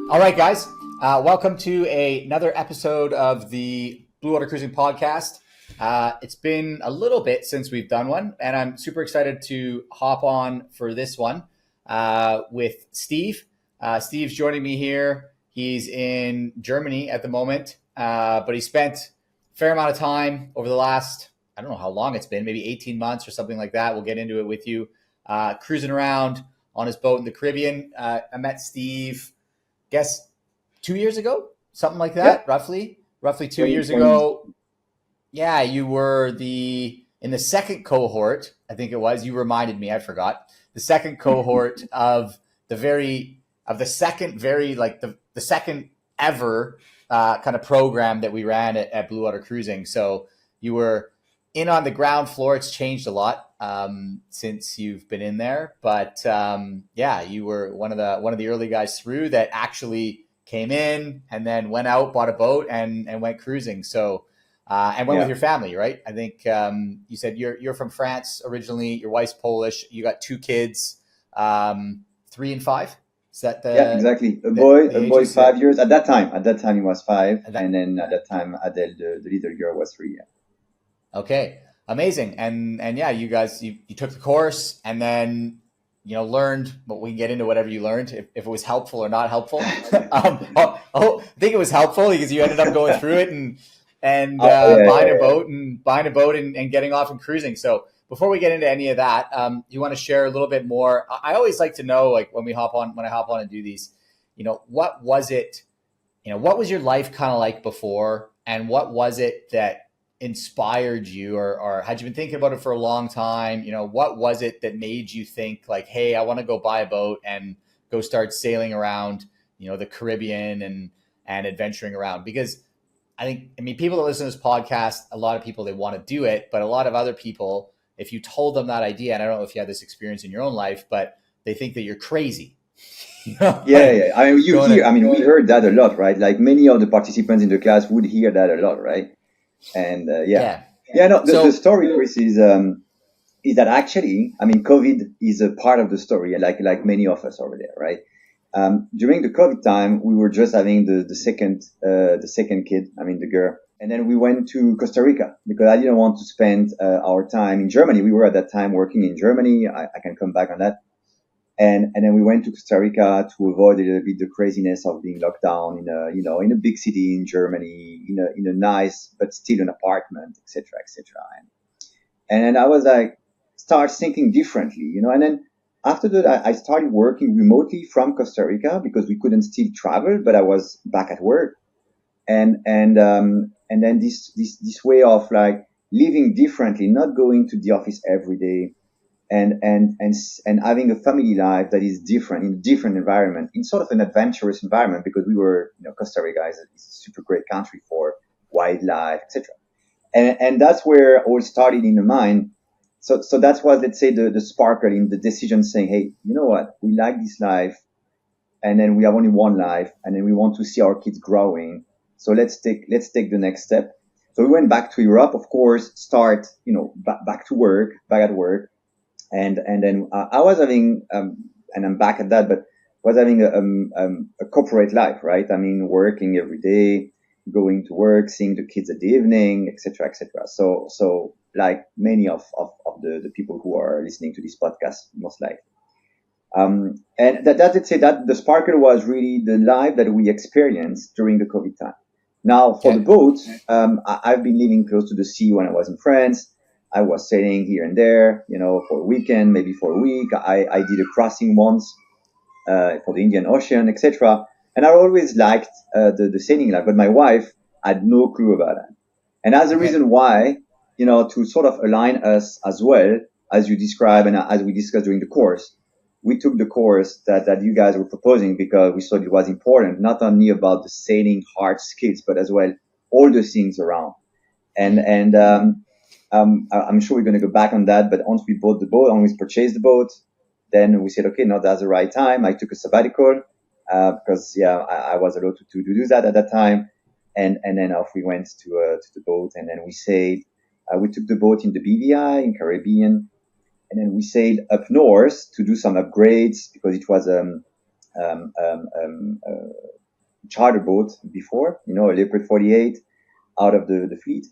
All right, guys. Welcome to another episode of the Bluewater Cruising Podcast. It's been a little bit since we've done one, and I'm super excited to hop on for this one with Steve. Steve's joining me here. He's in Germany at the moment, but he spent a fair amount of time over the last, I don't know how long it's been, maybe 18 months or something like that. We'll get into it with you, cruising around on his boat in the Caribbean. I met Steve, guess 2 years ago, something like that, roughly 2 years ago. Yeah, you were in the second cohort, I think it was. You reminded me, I forgot. The second cohort of the second ever kind of program that we ran at Bluewater Cruising. So you were in on the ground floor. It's changed a lot since you've been in there, but yeah, you were one of the early guys through that actually came in and then went out, bought a boat, and went cruising. So and went with your family, right? I think you said you're from France originally. Your wife's Polish. You got two kids, 3 and 5. Is that exactly. A boy 5 years at that time. At that time he was 5, and then at that time Adele, the little girl, was 3. Yeah. Okay, amazing. And yeah, you guys you took the course and then learned. But we can get into whatever you learned, if it was helpful or not helpful. I think it was helpful because you ended up going through it and buying a boat and getting off and cruising. So before we get into any of that, you want to share a little bit more. I always like to know, like when I hop on and do these, what was it, what was your life kind of like before, and what was it that inspired you, or had you been thinking about it for a long time? What was it that made you think like, hey, I want to go buy a boat and go start sailing around, the Caribbean and adventuring around? Because I mean, people that listen to this podcast, a lot of people, they want to do it, but a lot of other people, if you told them that idea, and I don't know if you had this experience in your own life, but they think that you're crazy. Yeah. I mean, we heard that a lot, right? Like many of the participants in the class would hear that a lot, right? And the story, Chris, is that actually, I mean, COVID is a part of the story, like many of us over there, right? During the COVID time, we were just having the second kid, I mean, the girl. And then we went to Costa Rica because I didn't want to spend our time in Germany. We were at that time working in Germany. I can come back on that. And then we went to Costa Rica to avoid a little bit the craziness of being locked down in a big city in Germany, in a nice, but still an apartment, etc., etc. And then I was like, start thinking differently, and then after that, I started working remotely from Costa Rica because we couldn't still travel, but I was back at work. And then this way of like living differently, not going to the office every day, and having a family life that is different, in a different environment, in sort of an adventurous environment, because we were, Costa Rica is a super great country for wildlife, etc. And that's where it all started in the mind. So that was, let's say, the sparkle in the decision, saying, hey, you know what, we like this life, and then we have only one life, and then we want to see our kids growing. So let's take the next step. So we went back to Europe, of course, back at work. And then I was having, and I'm back at that, but was having a corporate life, right? I mean, working every day, going to work, seeing the kids at the evening, etc., etc. So like many of the people who are listening to this podcast, most likely. And that let's say that the sparkle was really the life that we experienced during the COVID time. Now, for the boat, I've been living close to the sea when I was in France. I was sailing here and there, for a weekend, maybe for a week. I did a crossing once for the Indian Ocean, etc. And I always liked the sailing life, but my wife had no clue about that. And as a reason why, to sort of align us as well, as you describe and as we discussed during the course, we took the course that you guys were proposing because we thought it was important, not only about the sailing hard skills, but as well all the things around. And I'm sure we're going to go back on that. But once we bought the boat, once we purchased the boat, then we said, okay, now that's the right time. I took a sabbatical because I was allowed to do that at that time. And then off we went to the boat, and then we sailed. We took the boat in the BVI in Caribbean. And then we sailed up north to do some upgrades because it was charter boat before, a Leopard 48 out of the fleet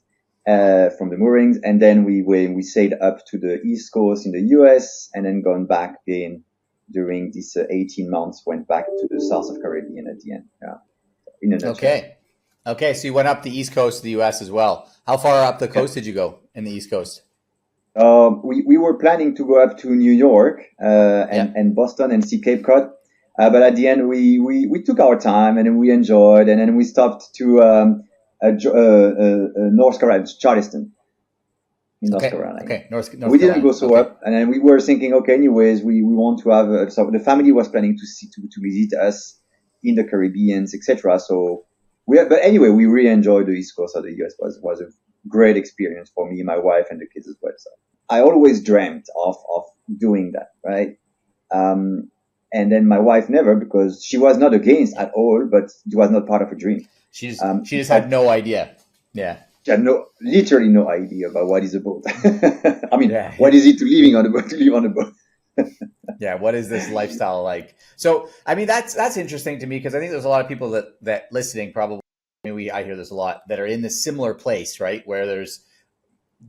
from the moorings, and then we sailed up to the East Coast in the US, and then gone back again during this 18 months. Went back to the south of Caribbean at the end. Yeah, in a nutshell. Okay. So you went up the East Coast of the US as well. How far up the coast did you go in the East Coast? We were planning to go up to New York and Boston and see Cape Cod, but at the end we took our time, and then we enjoyed, and then we stopped to North Carolina, Charleston, in North Carolina. Okay, North we didn't go so up, and then we were thinking, okay, anyways, we want to have. So the family was planning to visit us in the Caribbean, etc. So but anyway, we really enjoyed the East Coast of the US. Was a great experience for me, my wife, and the kids as well. So I always dreamt of doing that, right? And then my wife never, because she was not against at all, but it was not part of her dream. She just had no idea. Yeah. She had literally no idea about what is a boat. I mean, what is it to live on a boat? Yeah, what is this lifestyle like? So, I mean, that's interesting to me, because I think there's a lot of people that listening probably, I hear this a lot, that are in this similar place, right? Where there's,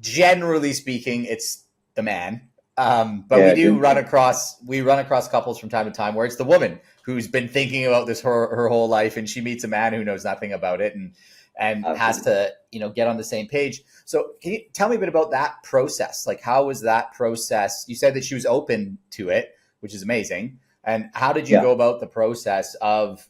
generally speaking, it's the man. But we run across couples from time to time where it's the woman who's been thinking about this her whole life, and she meets a man who knows nothing about it and Absolutely. Has to, get on the same page. So can you tell me a bit about that process? Like, how was that process? You said that she was open to it, which is amazing. And how did you go about the process of,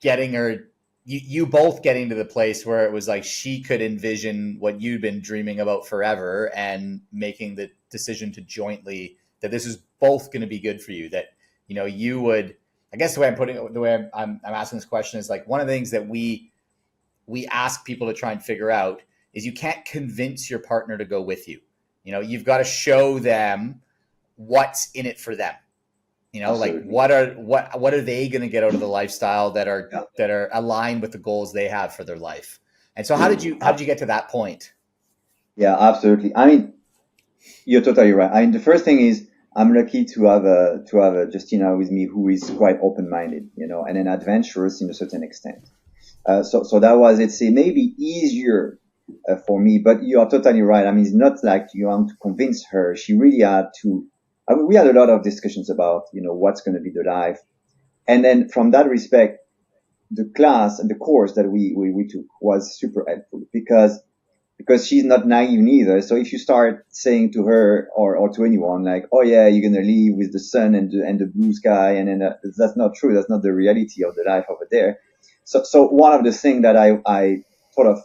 getting her, you both getting to the place where it was like she could envision what you'd been dreaming about forever, and making the decision to jointly, that this is both going to be good for you, that, you would, I guess the way I'm asking this question is, like, one of the things that we ask people to try and figure out is, you can't convince your partner to go with you. You've got to show them what's in it for them. Absolutely. Like what are they going to get out of the lifestyle that are aligned with the goals they have for their life. And so how did you get to that point? Yeah, absolutely. I mean, you're totally right. I mean, the first thing is, I'm lucky to have Justina with me, who is quite open-minded, and an adventurous in a certain extent. So that was, let's say, maybe easier for me. But you are totally right. I mean, it's not like you want to convince her. She really had to. I mean, we had a lot of discussions about, what's going to be the life, and then from that respect, the class and the course that we took was super helpful, because she's not naive neither. So if you start saying to her or to anyone, like, oh yeah, you're going to live with the sun and the blue sky, and then that's not true. That's not the reality of the life over there. So one of the things that I sort of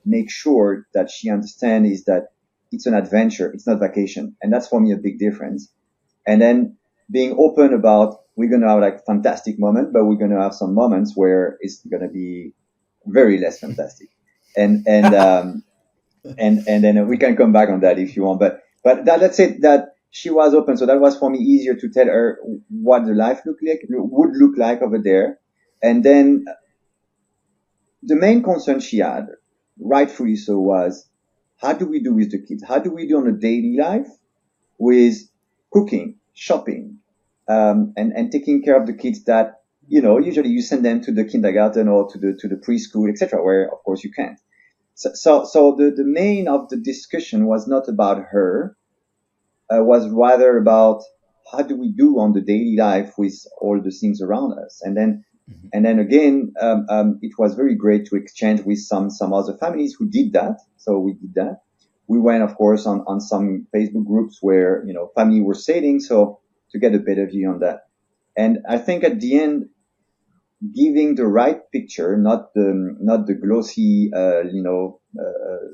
make sure that she understands is that it's an adventure. It's not vacation. And that's for me a big difference. And then being open about, we're going to have like fantastic moments, but we're going to have some moments where it's going to be very less fantastic. And then we can come back on that if you want. But that, let's say that she was open. So that was for me easier to tell her what the life would look like over there. And then the main concern she had, rightfully so, was, how do we do with the kids? How do we do on a daily life with cooking, shopping, and taking care of the kids that, usually you send them to the kindergarten or to the preschool, etc., where of course you can't. So the main of the discussion was not about her, was rather about, how do we do on the daily life with all the things around us? And then again, it was very great to exchange with some other families who did that. So we did that. We went, of course, on some Facebook groups where, family were sailing, so to get a better view on that. And I think at the end, giving the right picture, not the glossy,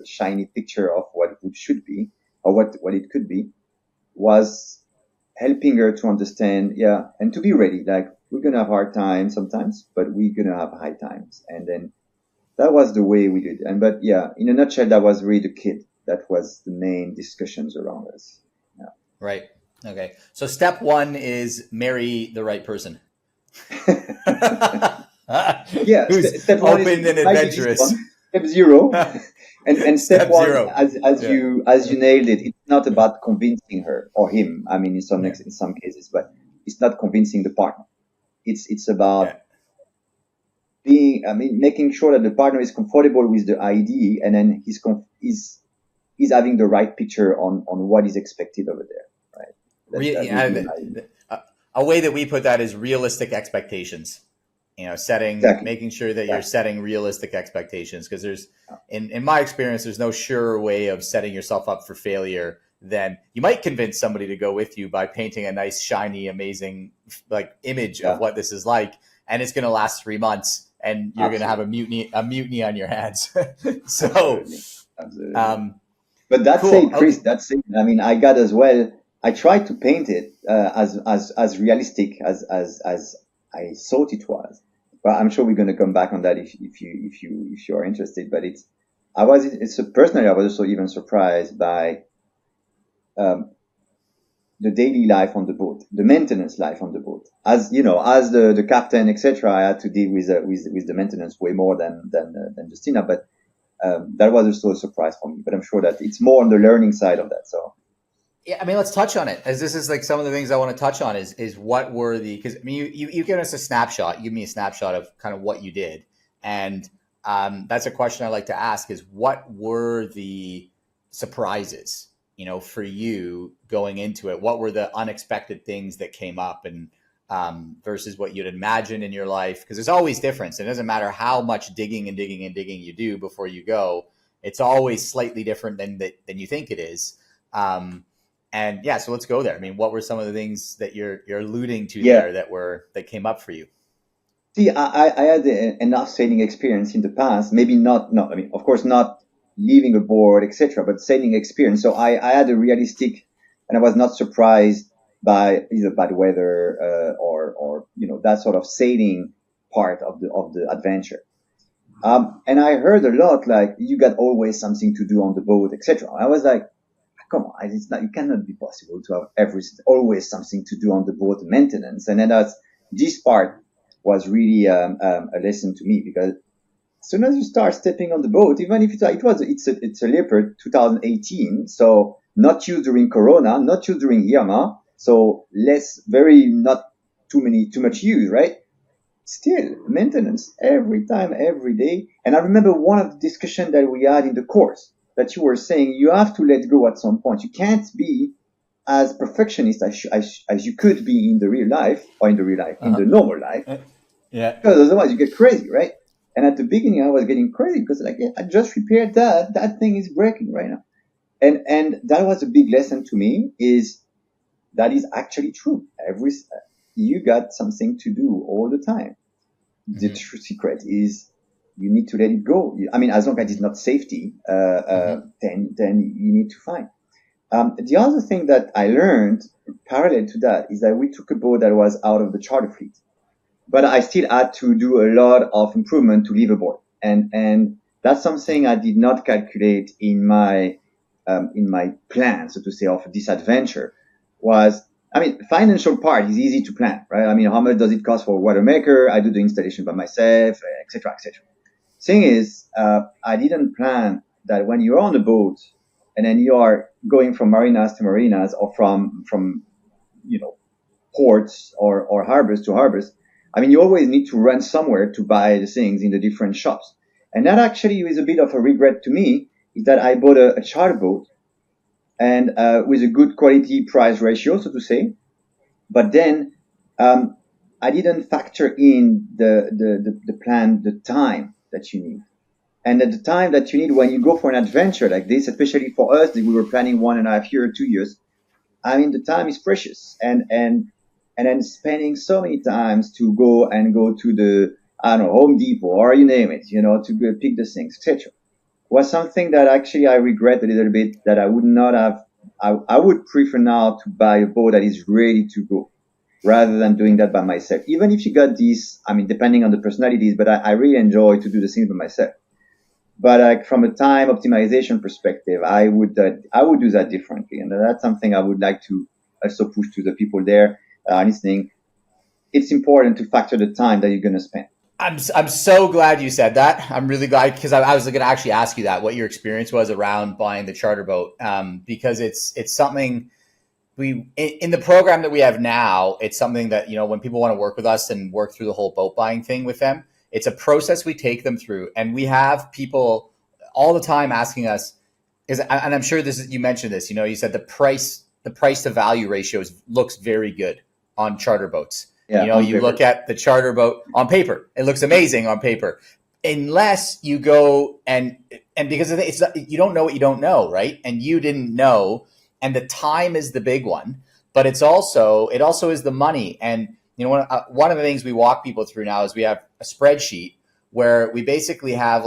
shiny picture of what it should be or what it could be, was helping her to understand, and to be ready. Like, we're going to have hard times sometimes, but we're going to have high times. And then that was the way we did. But in a nutshell, that was really the kid. That was the main discussions around us. Yeah. Right. Okay. So step one is marry the right person. Who's step open and adventurous. Step zero. And step one, zero. As you nailed it, it's not about convincing her or him. I mean, in some cases, but it's not convincing the partner. It's about making sure that the partner is comfortable with the idea, and then he's having the right picture on what is expected over there, right? A way that we put that is realistic expectations. Making sure that you're setting realistic expectations, because there's, in my experience, there's no surer way of setting yourself up for failure than you might convince somebody to go with you by painting a nice, shiny, amazing image of what this is like, and it's going to last 3 months, and you're going to have a mutiny on your hands. So, absolutely. But that's it, Chris. Okay. That's it. I got as well. I tried to paint it as realistic as I thought it was. But I'm sure we're going to come back on that if you are interested. But personally, I was also even surprised by the daily life on the boat, the maintenance life on the boat. As the captain, etc., I had to deal with the maintenance way more than Justina. But that was also a surprise for me. But I'm sure that it's more on the learning side of that. So. Yeah, let's touch on it, as this is some of the things I want to touch on is what were because you give us a snapshot, you give me a snapshot of kind of what you did, and that's a question I like to ask is what were the surprises, for you going into it? What were the unexpected things that came up, and versus what you'd imagined in your life? Because there's always difference. It doesn't matter how much digging you do before you go, it's always slightly different than you think it is. And yeah, so let's go there. What were some of the things that you're alluding to there that came up for you? See, I had enough sailing experience in the past. Maybe not. Of course, not leaving a board, etc. But sailing experience. So I had a realistic, and I was not surprised by either bad weather or that sort of sailing part of the adventure. And I heard a lot you got always something to do on the boat, etc. I was like, come on, it cannot be possible to have always something to do on the boat maintenance. And then this part was really a lesson to me, because as soon as you start stepping on the boat, even if it's a Leopard 2018, so not used during Corona, not used during Irma, so not too much use, right? Still maintenance every time, every day. And I remember one of the discussions that we had in the course, that you were saying you have to let go at some point. You can't be as perfectionist as you could be in the real life, in the normal life. Yeah. Because otherwise you get crazy, right? And at the beginning I was getting crazy because I just repaired that thing is breaking right now. And that was a big lesson to me, is that is actually true. You got something to do all the time. Mm-hmm. The true secret is you need to let it go. As long as it's not safety, then you need to find. The other thing that I learned parallel to that is that we took a boat that was out of the charter fleet, but I still had to do a lot of improvement to leave a board. And that's something I did not calculate in my plan, so to say, of this adventure. Financial part is easy to plan, right? How much does it cost for a water maker? I do the installation by myself, etc., etc. Thing is, I didn't plan that when you're on the boat and then you are going from marinas to marinas, or from ports or harbors to harbors. You always need to run somewhere to buy the things in the different shops. And that actually is a bit of a regret to me, is that I bought a charter boat, and with a good quality price ratio, so to say. But then I didn't factor in the plan, the time that you need. And at the time that you need when you go for an adventure like this, especially for us, we were planning 1.5 years, 2 years. The time is precious, and then spending so many times to go to the Home Depot, or you name it, to go pick the things, etc., was something that actually I regret a little bit, that I would not have. I would prefer now to buy a boat that is ready to go, rather than doing that by myself. Even if you got this, depending on the personalities, but I really enjoy to do the things by myself. But from a time optimization perspective, I would do that differently, and that's something I would like to also push to the people there listening. It's important to factor the time that you're going to spend. I'm so glad you said that. I'm really glad, because I was going to actually ask you that, what your experience was around buying the charter boat, because it's something in the program that we have now. It's something that when people want to work with us and work through the whole boat buying thing with them, It's a process we take them through, and we have people all the time asking us, and I'm sure you mentioned this, you said the price to value ratio looks very good on charter boats. Yeah, you look at the charter boat on paper, it looks amazing on paper, unless you go and because it's you don't know what you don't know, right? And you didn't know, and the time is the big one, but it also is the money. And one of the things we walk people through now is we have a spreadsheet where we basically have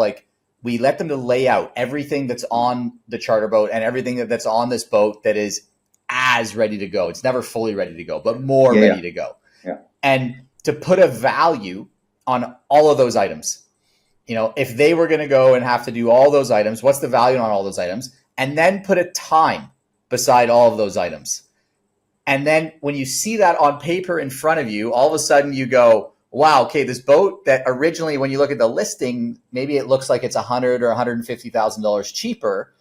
we let them to lay out everything that's on the charter boat and everything that's on this boat that is as ready to go. It's never fully ready to go, but more ready to go. Yeah. And to put a value on all of those items. If they were going to go and have to do all those items, what's the value on all those items? And then put a time beside all of those items. And then when you see that on paper in front of you, all of a sudden you go, wow, okay, this boat that originally, when you look at the listing, maybe it looks like it's $100,000 or $150,000 cheaper.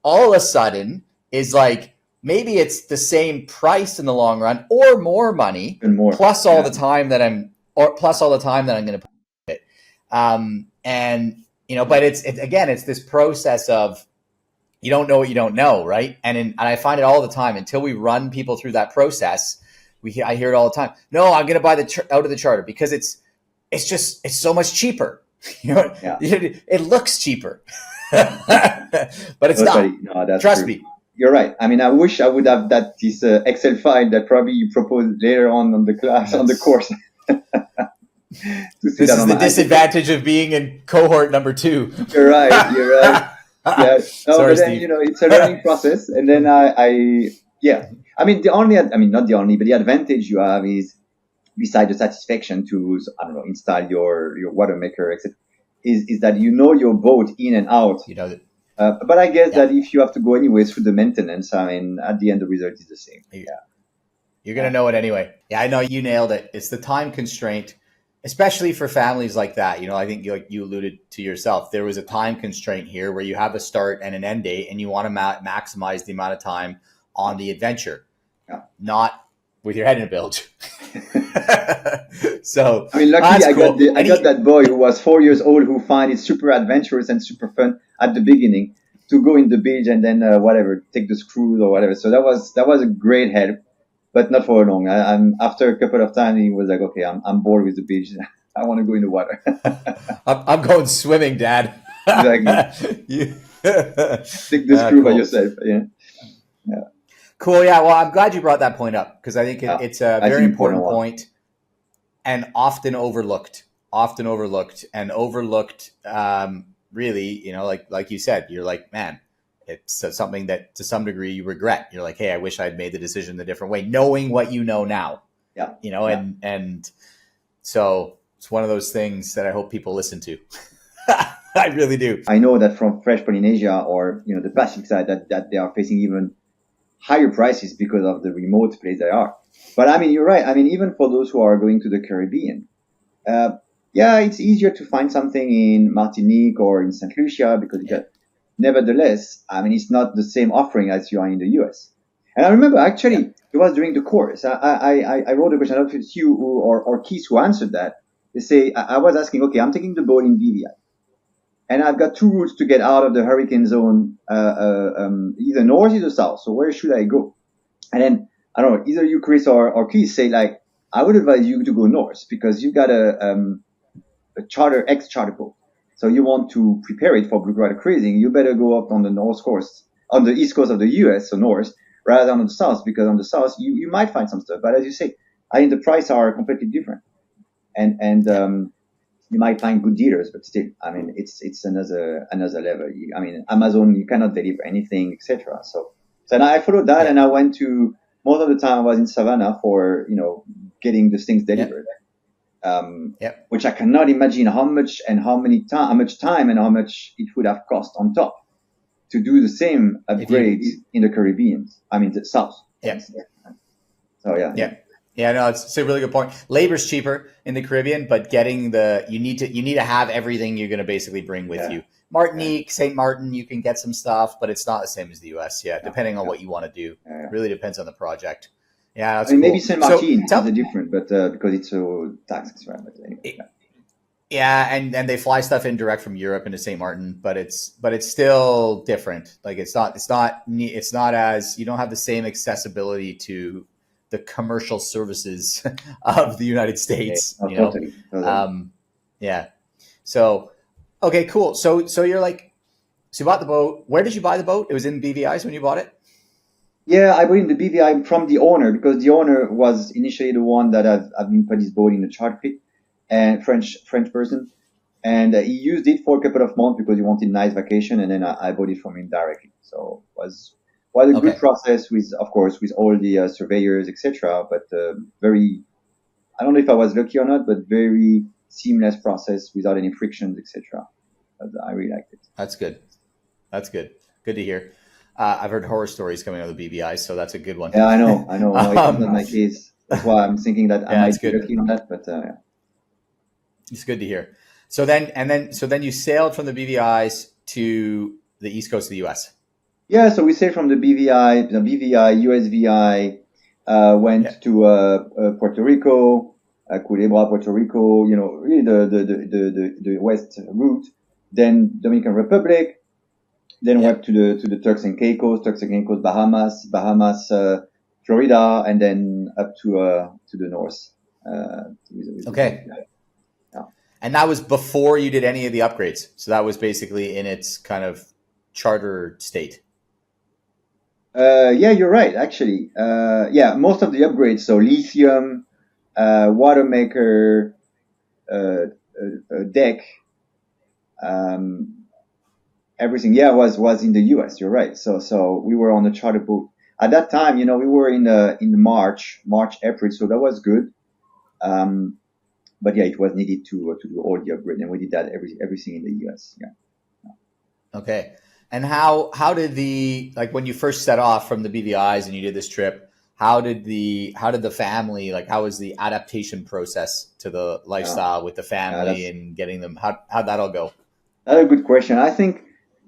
All of a sudden is maybe it's the same price in the long run or more money, and more, plus all the time that I'm going to put it. But it's this process of, you don't know what you don't know, right? And I find it all the time until we run people through that process. I hear it all the time. No, I'm going to buy out of the charter because it's so much cheaper. It looks cheaper, but it's not. No, that's Trust true. me. You're right. I mean, I wish I would have this Excel file that probably you proposed later on the class, on the course. This is the disadvantage of being in cohort number 2. You're right. Yeah. No, Sorry, but then, Steve. it's a learning process. And then I mean, not the only, but the advantage you have is, beside the satisfaction to, install your water maker, etc., is that your boat in and out. But I guess that if you have to go anyway through the maintenance, I mean, at the end, the result is the same. Yeah. You're going to know it anyway. Yeah, I know you nailed it. It's the time constraint, especially for families like that. I think you alluded to yourself, there was a time constraint here where you have a start and an end date, and you want to maximize the amount of time on the adventure, not with your head in a bilge. So, I mean, luckily I got that boy who was 4 years old who found it super adventurous and super fun at the beginning to go in the beach and then take the screws or whatever. So that was a great help, but not for long. After a couple of times he was like, okay, I'm bored with the beach. I want to go in the water. I'm going swimming, Dad. Exactly. Take the screw by yourself. Yeah. Cool. Yeah. Well, I'm glad you brought that point up because I think it's a very important point and often overlooked. Really, like you said, you're like, man, it's something that to some degree you regret. You're like, hey, I wish I'd made the decision a different way, knowing what you know now. Yeah. And so it's one of those things that I hope people listen to. I really do. I know that from Fresh Polynesia or the Pacific side that they are facing even higher prices because of the remote place they are. But I mean, you're right. I mean, even for those who are going to the Caribbean, it's easier to find something in Martinique or in St. Lucia because nevertheless, I mean, it's not the same offering as you are in the US. And I remember actually it was during the course. I wrote a question. I don't know if it's you or Keith who answered that. They say, I was asking, okay, I'm taking the boat in BVI. And I've got 2 routes to get out of the hurricane zone, either north or south. So where should I go? And then, I don't know, either you, Chris, or Keith say, I would advise you to go north because you got a ex-charter boat. So you want to prepare it for Bluewater cruising, you better go up on the on the east coast of the US, so north, rather than on the south, because on the south, you might find some stuff. But as you say, I think the prices are completely different. And you might find good dealers, but still, I mean, it's another level. I mean, Amazon, you cannot deliver anything, etc. So then I followed that, and I went to, most of the time I was in Savannah for, getting these things delivered. Which I cannot imagine how much time and how much it would have cost on top to do the same upgrades in the Caribbean. I mean, the South. Yeah. So yeah. Yeah, no, it's a really good point. Labor's cheaper in the Caribbean, but you need to have everything you're going to basically bring with you. Martinique, St. Martin, you can get some stuff, but it's not the same as the US. Depending on what you want to do. It really depends on the project. Yeah, that's cool. Maybe St. Martin is different, but because it's so taxed, right? But anyway, Yeah, and they fly stuff in direct from Europe into St. Martin, but it's still different. Like it's not as, you don't have the same accessibility to the commercial services of the United States. Yeah, totally. Yeah. So okay, cool. So you're like, so you bought the boat. Where did you buy the boat? It was in BVI's when you bought it? Yeah, I bought in the BVI from the owner, because the owner was initially the one that I've been put his boat in the charter pit, and French person, and he used it for a couple of months because he wanted a nice vacation, and then I bought it from him directly. So it was a good process with, of course, with all the surveyors, etc. But very, I don't know if I was lucky or not, but very seamless process without any frictions, etc. I really liked it. That's good. Good to hear. I've heard horror stories coming out of the BVI, so that's a good one. Yeah, I know. No, it's not my case. That's why I'm thinking that I might be lucky on that. But yeah, it's good to hear. So then you sailed from the BVI's to the east coast of the U.S. Yeah, so we sailed from the BVI, USVI, went to Puerto Rico, Culebra, Puerto Rico. You know, really the west route. Then Dominican Republic. Then went to the Turks and Caicos, Bahamas, Florida, and then up to the north. Okay. Yeah. And that was before you did any of the upgrades. So that was basically in its kind of charter state. Yeah, you're right. Actually, most of the upgrades. So lithium, water maker, deck. Everything, was in the US. You're right. So we were on a charter boat at that time. You know, we were in March, April, so that was good. But yeah, it was needed to do all the upgrade, and we did that everything in the US. Yeah. Okay. And how did when you first set off from the BVI's and you did this trip, how did the family, how was the adaptation process to the lifestyle with the family and getting them? How'd that all go? That's a good question. I think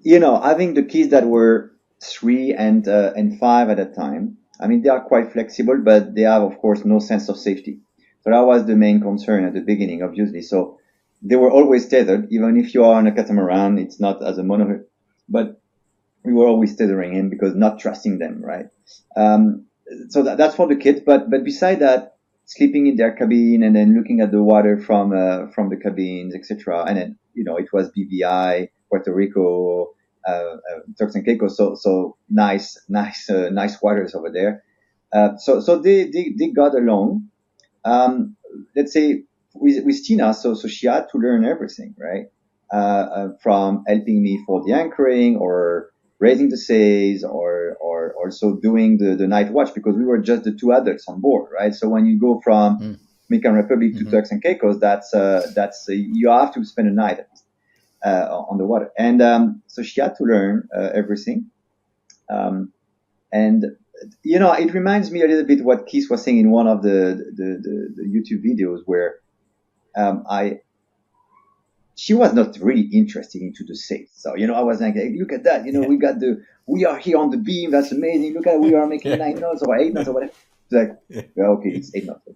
the kids that were 3 and 5 at that time, I mean, they are quite flexible, but they have, of course, no sense of safety. So that was the main concern at the beginning, obviously. So they were always tethered, even if you are on a catamaran, it's not as a monohull, but we were always tethering in because not trusting them, right? So that's for the kids. But beside that, sleeping in their cabin and then looking at the water from the cabins, etc. And then, it was BVI, Puerto Rico, Turks and Caicos, so nice waters over there. So they got along. Let's say with Tina, so she had to learn everything, right? From helping me for the anchoring or raising the sails or also doing the night watch, because we were just the 2 adults on board, right? So when you go from Dominican Republic to Turks and Caicos, that's you have to spend a night on the water, and so she had to learn everything, and it reminds me a little bit what Keith was saying in one of the YouTube videos, where she was not really interested into the sails. So I was like, hey, look at that, we are here on the beam, that's amazing, look at, we are making 9 knots or 8 knots or whatever. It's like, okay, it's 8 knots.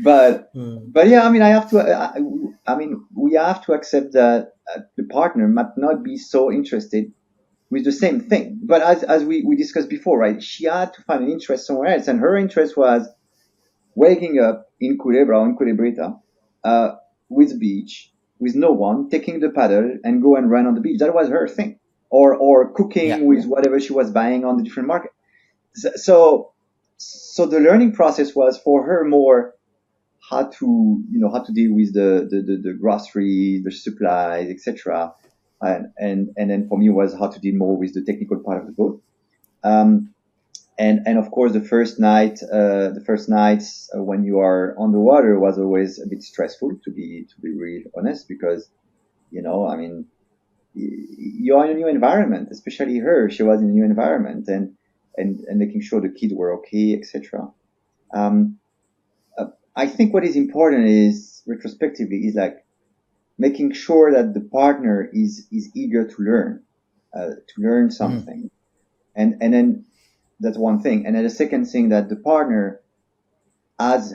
But yeah, I mean, we have to accept that the partner might not be so interested with the same thing. But as we discussed before, right, she had to find an interest somewhere else, and her interest was waking up in Culebra or in Culebrita with the beach, with no one, taking the paddle and go and run on the beach. That was her thing, or cooking with whatever she was buying on the different market. So the learning process was for her more how to deal with the groceries, the supplies, etc. And then for me was how to deal more with the technical part of the boat. And of course the first nights when you are on the water was always a bit stressful, to be really honest, because I mean, you are in a new environment, especially her. She was in a new environment, and making sure the kids were okay, etc. I think what is important is, retrospectively, is making sure that the partner is eager to learn something, and then that's one thing. And then the second thing, that the partner has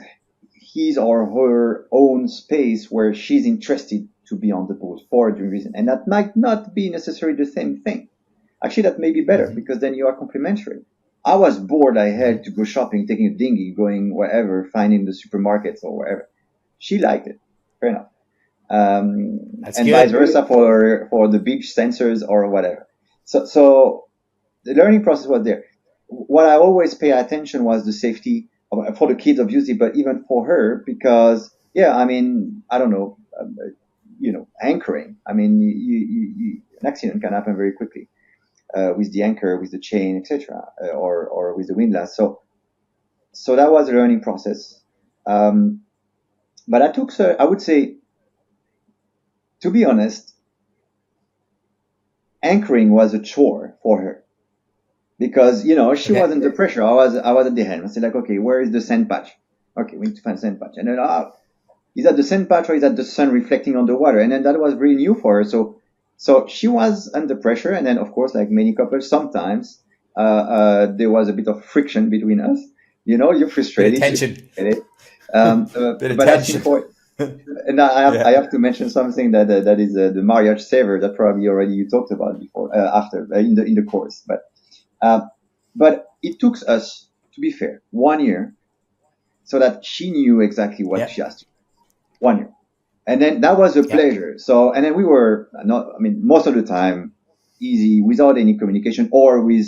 his or her own space where she's interested to be on the boat for a reason. And that might not be necessarily the same thing. Actually, that may be better because then you are complementary. I was bored. I had to go shopping, taking a dinghy, going wherever, finding the supermarkets or wherever. She liked it. Fair enough. And good. Vice versa for the beach sensors or whatever. So the learning process was there. What I always pay attention was the safety for the kids, obviously, but even for her, because I mean, I don't know, anchoring. I mean, an accident can happen very quickly with the anchor, with the chain, etc., or with the windlass. So that was a learning process. But I took, I would say, to be honest, anchoring was a chore for her because, she was under pressure. I was at the helm. I said, like, okay, where is the sand patch? Okay, we need to find sand patch. And then, is that the sand patch or is that the sun reflecting on the water? And then that was really new for her. So she was under pressure. And then, of course, like many couples, sometimes there was a bit of friction between us. You're frustrated. Tension. But I think and I have to mention something that is the marriage saver that probably already you talked about before, after in the course. But it took us, to be fair, 1 year so that she knew exactly what she has to do. 1 year. And then that was a pleasure. So, and then we were most of the time easy without any communication or with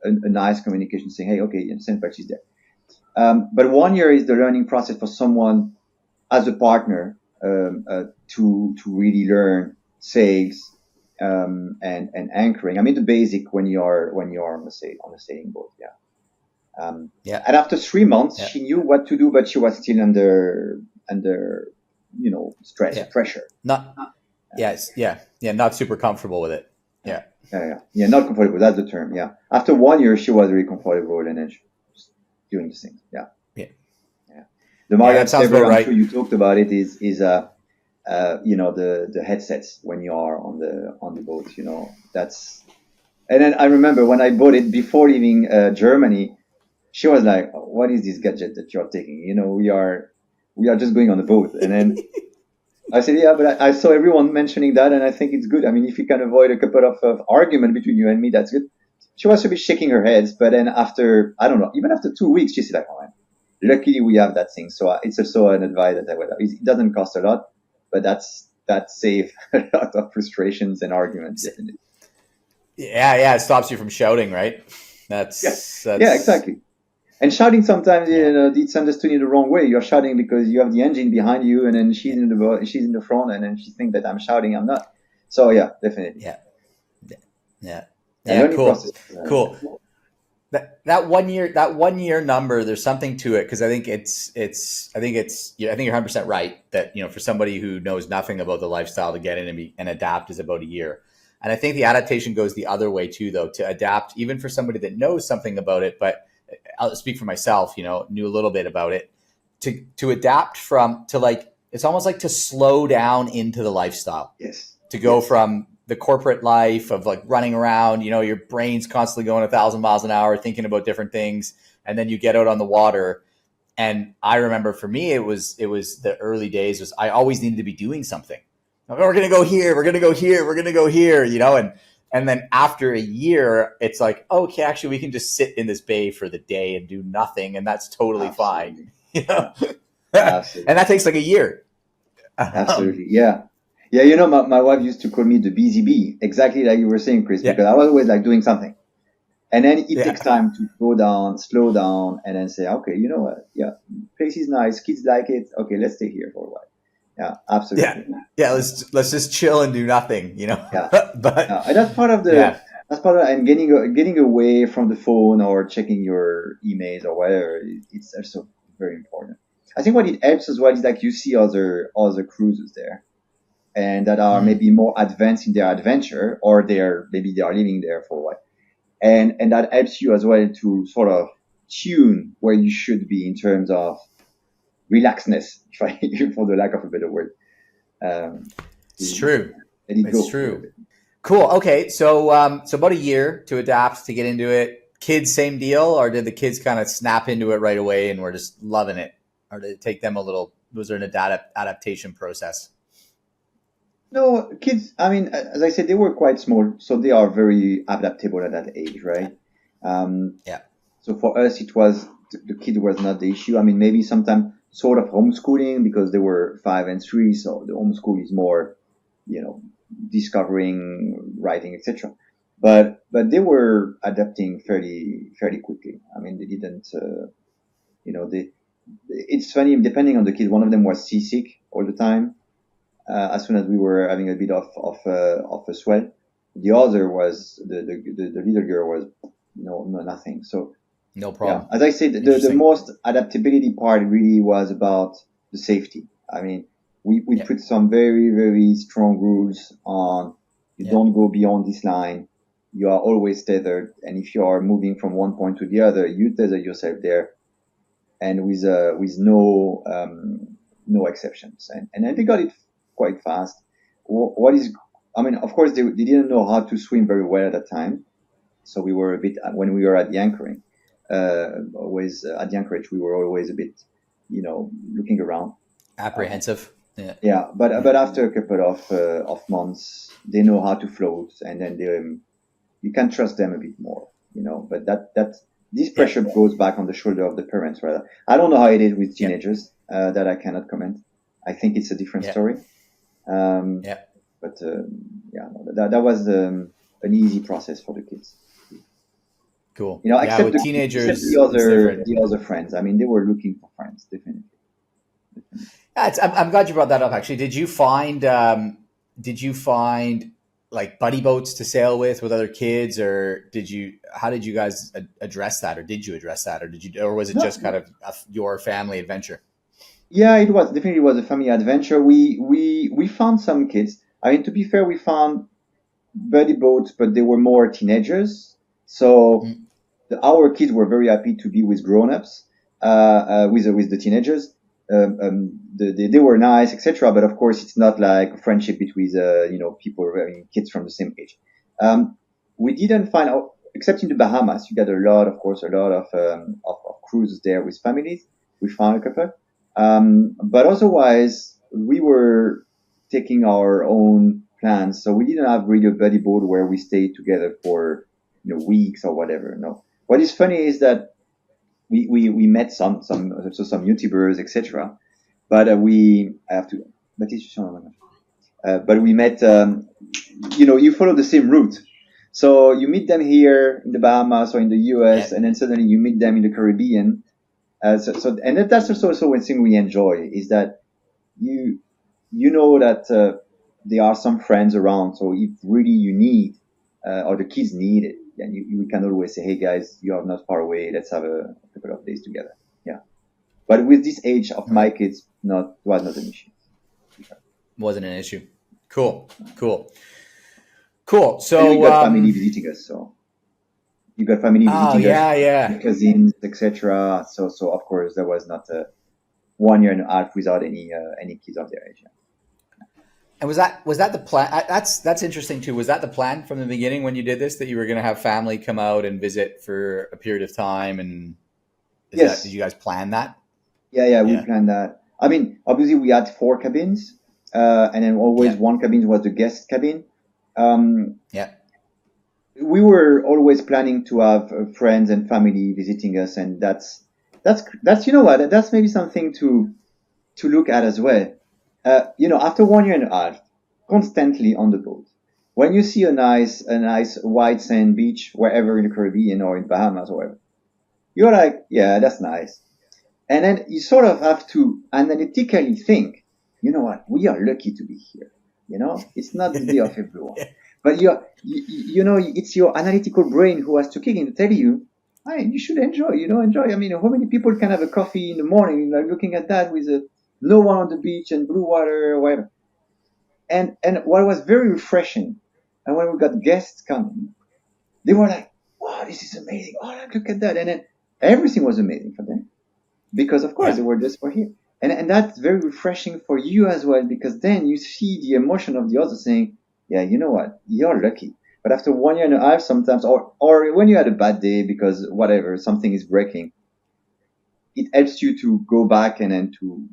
a nice communication saying, hey, okay, sand patch is there. But 1 year is the learning process for someone as a partner to really learn sails and anchoring. I mean, the basic when you're on a sailing boat. And after 3 months, she knew what to do, but she was still under stress, pressure. Not super comfortable with it. Not comfortable. That's the term. Yeah. After 1 year, she was really comfortable, and then she was doing the thing. The market saver, I'm sure you talked about it, is the headsets when you are on the boat. That's. And then I remember when I bought it before leaving Germany, she was like, "What is this gadget that you're taking? We are just going on the boat." And then I said, "Yeah, but I saw everyone mentioning that, and I think it's good. I mean, if you can avoid a couple of argument between you and me, that's good." She was a bit shaking her head, but then after, I don't know, even after 2 weeks, she said, like, "Oh man, luckily we have that thing." So it's also an advice that I would have. It doesn't cost a lot, but that saves a lot of frustrations and arguments. Definitely. Yeah, it stops you from shouting, right? That's exactly. And shouting sometimes, it's understood in the wrong way. You're shouting because you have the engine behind you, and then she's in the front, and then she thinks that I'm shouting. I'm not. So yeah, definitely. Cool. That 1 year number, there's something to it, because I think you're 100% right that for somebody who knows nothing about the lifestyle to get in and adapt is about a year. And I think the adaptation goes the other way too, though, to adapt even for somebody that knows something about it, but I'll speak for myself, knew a little bit about it, to adapt it's almost like to slow down into the lifestyle. Yes. To go from the corporate life of like running around, your brain's constantly going 1,000 miles an hour thinking about different things. And then you get out on the water. And I remember for me, it was the early days I always needed to be doing something. We're going to go here. We're going to go here. We're going to go here, and then after a year, it's like, okay, actually we can just sit in this bay for the day and do nothing. And that's totally fine. Absolutely. And that takes like a year. Absolutely. Yeah. Yeah, my wife used to call me the busy bee, exactly like you were saying, Chris, because I was always like doing something. And then it takes time to slow down, and then say, okay, you know what? Yeah, place is nice, kids like it. Okay, let's stay here for a while. Yeah, absolutely. Yeah, let's just chill and do nothing, Yeah. But and that's part of and getting away from the phone or checking your emails or whatever. It's also very important. I think what it helps as well is like you see other cruises there, and that are maybe more advanced in their adventure, or maybe they are living there for a while. And that helps you as well to sort of tune where you should be in terms of relaxedness, for the lack of a better word. It's true. It's true. Cool. Okay. So about a year to adapt, to get into it. Kids, same deal, or did the kids kind of snap into it right away and we're just loving it? or did it take them a little? Was there an adaptation process? No, kids, I mean, as I said, they were quite small, so they are very adaptable at that age, right? Yeah. So for us, the kid was not the issue. I mean, maybe sometimes sort of homeschooling because they were 5 and 3, so the homeschool is more, discovering, writing, etc. But they were adapting fairly quickly. I mean, they didn't, it's funny, depending on the kid. One of them was seasick all the time. As soon as we were having a bit of a swell, the other was the little girl was nothing. So no problem. Yeah, as I said, the most adaptability part really was about the safety. I mean, we put some very, very strong rules on. You don't go beyond this line. You are always tethered, and if you are moving from one point to the other, you tether yourself there, and with no exceptions. And they got it quite fast. Of course, they didn't know how to swim very well at that time, so we were a bit when we were at the anchoring. Always at the anchorage, we were always a bit, looking around, apprehensive. But after a couple of months, they know how to float, and then you can trust them a bit more, But that this pressure goes back on the shoulder of the parents, rather. I don't know how it is with teenagers. That I cannot comment. I think it's a different story. But that was an easy process for the kids. Cool. Except with teenagers, except the other friends. I mean, they were looking for friends, definitely. I'm glad you brought that up. Actually, did you find like buddy boats to sail with other kids, or how did you guys address that, or did you address that, or was it just kind of your family adventure? Yeah, it was definitely a family adventure. We found some kids. I mean, to be fair, we found buddy boats, but they were more teenagers. So our kids were very happy to be with grown-ups, with the teenagers. They were nice, etc. But of course, it's not like a friendship between people, kids from the same age. We didn't find out, except in the Bahamas. You got a lot of cruises there with families. We found a couple, but otherwise we were taking our own plans. So we didn't have really a buddy boat where we stayed together for weeks or whatever. No. What is funny is that we met some YouTubers, etc. But but we met. You follow the same route, so you meet them here in the Bahamas or in the US, and then suddenly you meet them in the Caribbean. And that's also one thing we enjoy, is that you know that there are some friends around. So if really you need or the kids need it, then we can always say, hey guys, you are not far away. Let's have a couple of days together. Yeah. But with this age of my kids, was not an issue. Wasn't an issue. Cool. So and we got family visiting us. So you got family visiting us, cousins, etc. So of course there was not 1 year and a half without any kids of their age. Yeah. And was that the plan? That's interesting too. Was that the plan from the beginning when you did this, that you were going to have family come out and visit for a period of time? And yes, did you guys plan that? Yeah, we planned that. I mean, obviously we had 4 cabins, and then always one cabin was the guest cabin. We were always planning to have friends and family visiting us, and that's that's maybe something to look at as well. After 1 year and a half, constantly on the boat, when you see a nice white sand beach wherever in the Caribbean or in Bahamas or wherever, you're like, yeah, that's nice. And then you sort of have to analytically think, you know what, we are lucky to be here. It's not the day of everyone. But it's your analytical brain who has to kick in to tell you, hey, you should enjoy. I mean, how many people can have a coffee in the morning, like looking at that with no one on the beach and Bluewater or whatever. And what was very refreshing, and when we got guests coming, they were like, wow, this is amazing. Oh, look at that. And then everything was amazing for them. Because of course they were just for here. And that's very refreshing for you as well, because then you see the emotion of the other saying, yeah, you know what, you're lucky. But after 1 year and a half sometimes, or when you had a bad day because whatever, something is breaking, it helps you to go back and then to,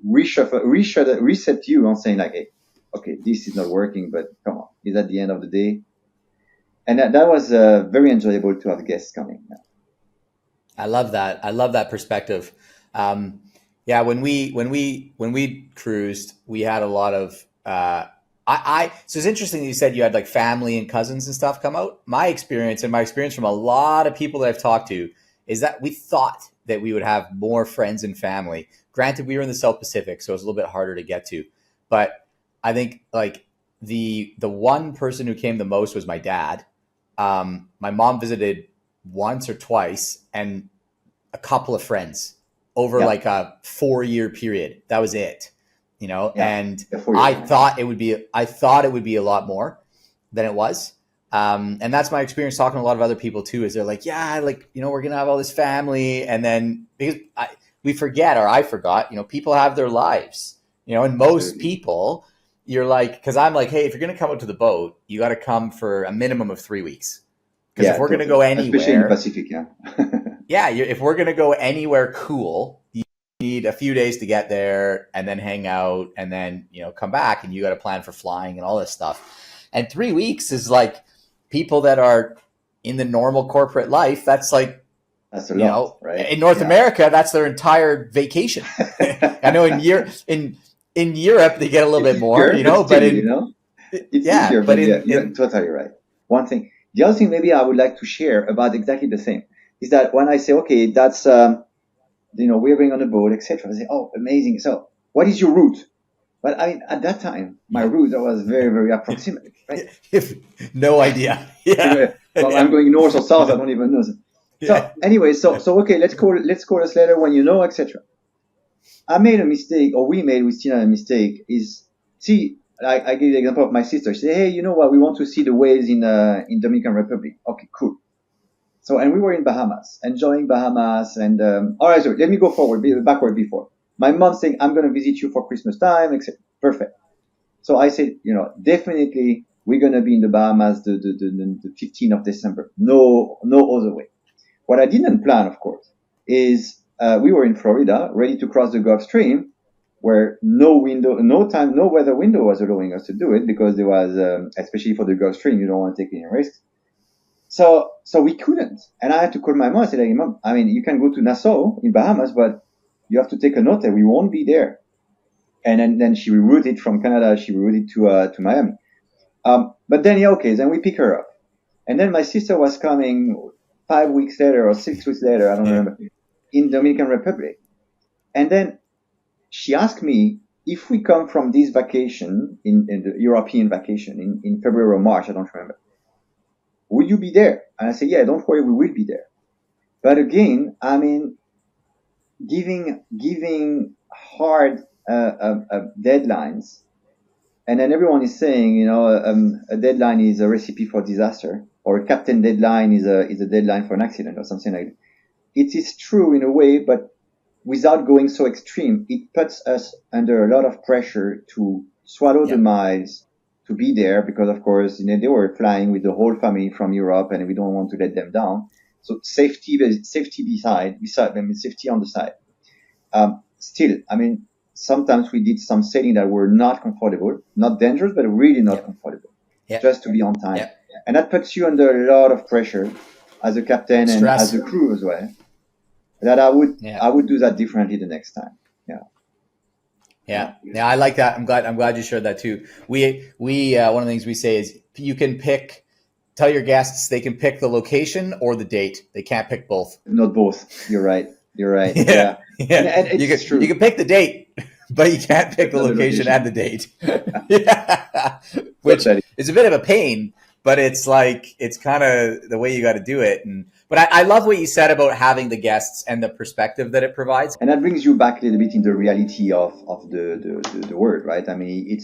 reset you on saying like, hey, okay, this is not working, but come on, it's at the end of the day. And that was very enjoyable to have guests coming. I love that. I love that perspective. Yeah, when we cruised, we had a lot of. So it's interesting that you said you had like family and cousins and stuff come out. My experience from a lot of people that I've talked to is that we thought that we would have more friends and family. Granted, we were in the South Pacific, so it was a little bit harder to get to. But I think like the one person who came the most was my dad. My mom visited once or twice, and a couple of friends over like a 4-year period. That was it, and I thought it would be a lot more than it was. And that's my experience talking to a lot of other people too, is they're like, yeah, like, we're going to have all this family. And then because I forgot, people have their lives, and most people, you're like, because I'm like, hey, if you're going to come out to the boat, you got to come for a minimum of 3 weeks. Because if we're going to go anywhere, especially in the Pacific, if we're going to go anywhere cool, you need a few days to get there and then hang out and then, come back, and you got to plan for flying and all this stuff. And 3 weeks is like people that are in the normal corporate life. That's like, that's a lot, right? In North America, that's their entire vacation. I know in Europe, they get a little bit more, but it's easier, but you're totally right. One thing. The other thing maybe I would like to share about exactly the same is that when I say, okay, that's, we're going on a boat, etc. I say, oh, amazing. So what is your route? But at that time, my route was very, very approximate, right? No idea. Yeah. Well, I'm going north or south. I don't even know. So anyway, so okay, let's call us later when you know, etc. I made a mistake, or we made with Tina a mistake, is, see, I give the example of my sister. She said, hey, you know what? We want to see the whales in Dominican Republic. Okay, cool. So, and we were in Bahamas, enjoying Bahamas. And, all right, so let me go backward before. My mom saying, I'm going to visit you for Christmas time, etc. Perfect. So I said, definitely we're going to be in the Bahamas the 15th of December. No other way. What I didn't plan, of course, is we were in Florida, ready to cross the Gulf Stream, where no weather window was allowing us to do it, because there was, especially for the Gulf Stream, you don't want to take any risks. So we couldn't. And I had to call my mom and say, like, Mom, I mean, you can go to Nassau in Bahamas, but you have to take a note that we won't be there. And then she rerouted from Canada, she rerouted to Miami. But then, then we pick her up. And then my sister was coming 5 weeks later or 6 weeks later, I don't remember, in Dominican Republic. And then she asked me, if we come from this vacation, in the European vacation, in February or March, I don't remember, will you be there? And I said, yeah, don't worry, we will be there. But again, I mean, giving hard deadlines, and then everyone is saying, a deadline is a recipe for disaster, or a captain deadline is a deadline for an accident, or something like that. It is true in a way, but without going so extreme, it puts us under a lot of pressure to swallow the miles, to be there, because of course, they were flying with the whole family from Europe, and we don't want to let them down. So safety beside safety on the side. Still, I mean, sometimes we did some sailing that were not comfortable, not dangerous, but really not comfortable, just to be on time. And that puts you under a lot of pressure as a captain and as a crew as well. That I would do that differently the next time. Yeah, I like that. I'm glad you shared that too. We one of the things we say is you can tell your guests they can pick the location or the date. They can't pick both. Not both. You're right. Yeah. And it's true. You can pick the date, but you can't pick the location and the date. Which is a bit of a pain, but it's kind of the way you got to do it. But I love what you said about having the guests and the perspective that it provides. And that brings you back a little bit in the reality of the world, right? I mean,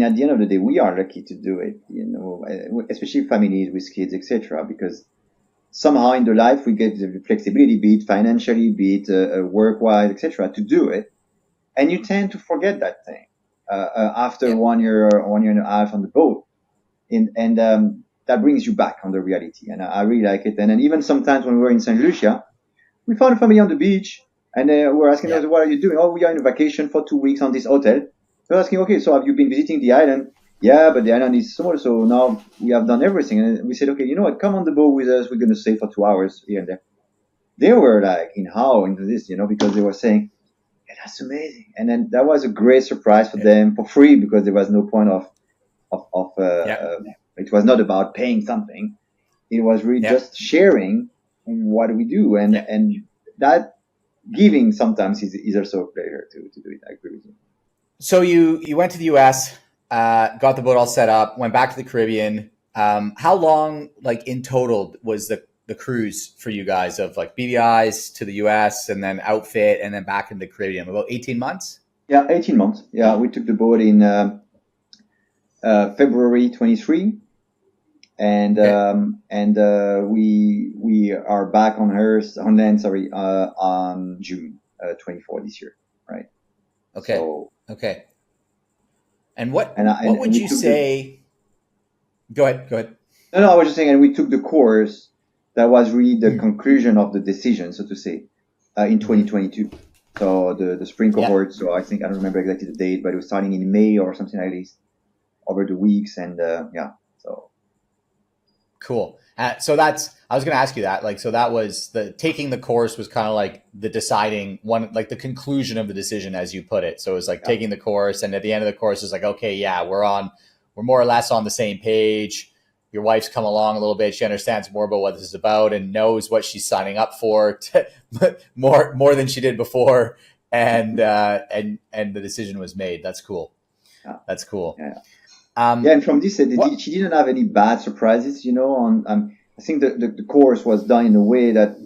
at the end of the day, we are lucky to do it, especially families with kids, etc. Because somehow in the life we get the flexibility, be it financially, be it work-wise, etc., to do it. And you tend to forget that thing after 1 year or 1 year and a half on the boat. And that brings you back on the reality. And I really like it. And then even sometimes when we were in St. Lucia, we found a family on the beach, and we're asking us, what are you doing? Oh, we are on vacation for 2 weeks on this hotel. We're asking, okay, so have you been visiting the island? Yeah, but the island is small, so now we have done everything. And we said, okay, you know what? Come on the boat with us. We're going to stay for 2 hours here and there. They were like in awe into this, because they were saying, yeah, that's amazing. And then that was a great surprise for them for free, because there was no point it was not about paying something. It was really just sharing what we do, and that giving sometimes is also a pleasure to do it. I agree with you. So you went to the US, got the boat all set up, went back to the Caribbean. How long, like in total, was the cruise for you guys of like BVIs to the US and then outfit and then back into the Caribbean? About 18 months? Yeah, 18 months. Yeah, we took the boat in February 23. And we are back on land on June 24 this year, right? Okay. So, okay. And what would you say? Go ahead. No, I was just saying, and we took the course that was really the conclusion of the decision, so to say, in 2022. So the spring cohort. So I don't remember exactly the date, but it was starting in May or something like this, over the weeks, and so. Cool. So I was going to ask you that, like, so that was taking the course was kind of like the deciding one, like the conclusion of the decision, as you put it. So it was like taking the course, and at the end of the course it's like, okay, yeah, we're more or less on the same page. Your wife's come along a little bit. She understands more about what this is about and knows what she's signing up for more than she did before. And the decision was made. That's cool. Yeah. That's cool. Yeah. And from this, she didn't have any bad surprises, I think the course was done in a way that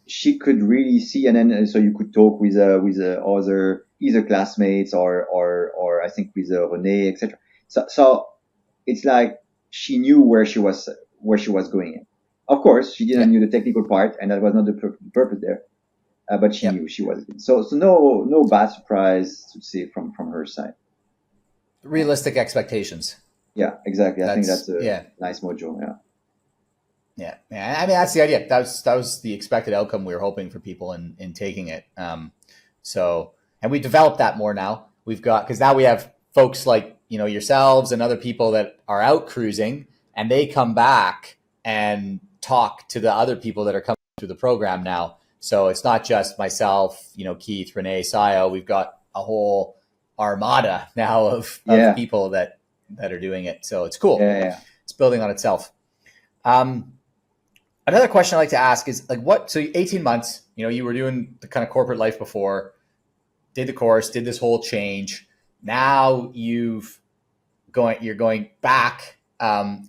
she could really see, and then so you could talk with other either classmates or I think with Renee, etc. So it's like she knew where she was going in. Of course, she didn't know the technical part, and that was not the purpose there. But she knew she was. So no bad surprise to see from her side. Realistic expectations. Yeah, exactly. I think that's a nice mojo. Yeah. I mean, that's the idea. That was the expected outcome we were hoping for people in taking it. So, and we developed that more now. Because now we have folks like, yourselves and other people that are out cruising, and they come back and talk to the other people that are coming through the program now. So it's not just myself, Keith, Renee, Sayo. We've got a whole armada now of people that are doing it. So it's cool. Yeah. It's building on itself. Another question I like to ask is like, so 18 months, you were doing the kind of corporate life before, did the course, did this whole change. Now you're going back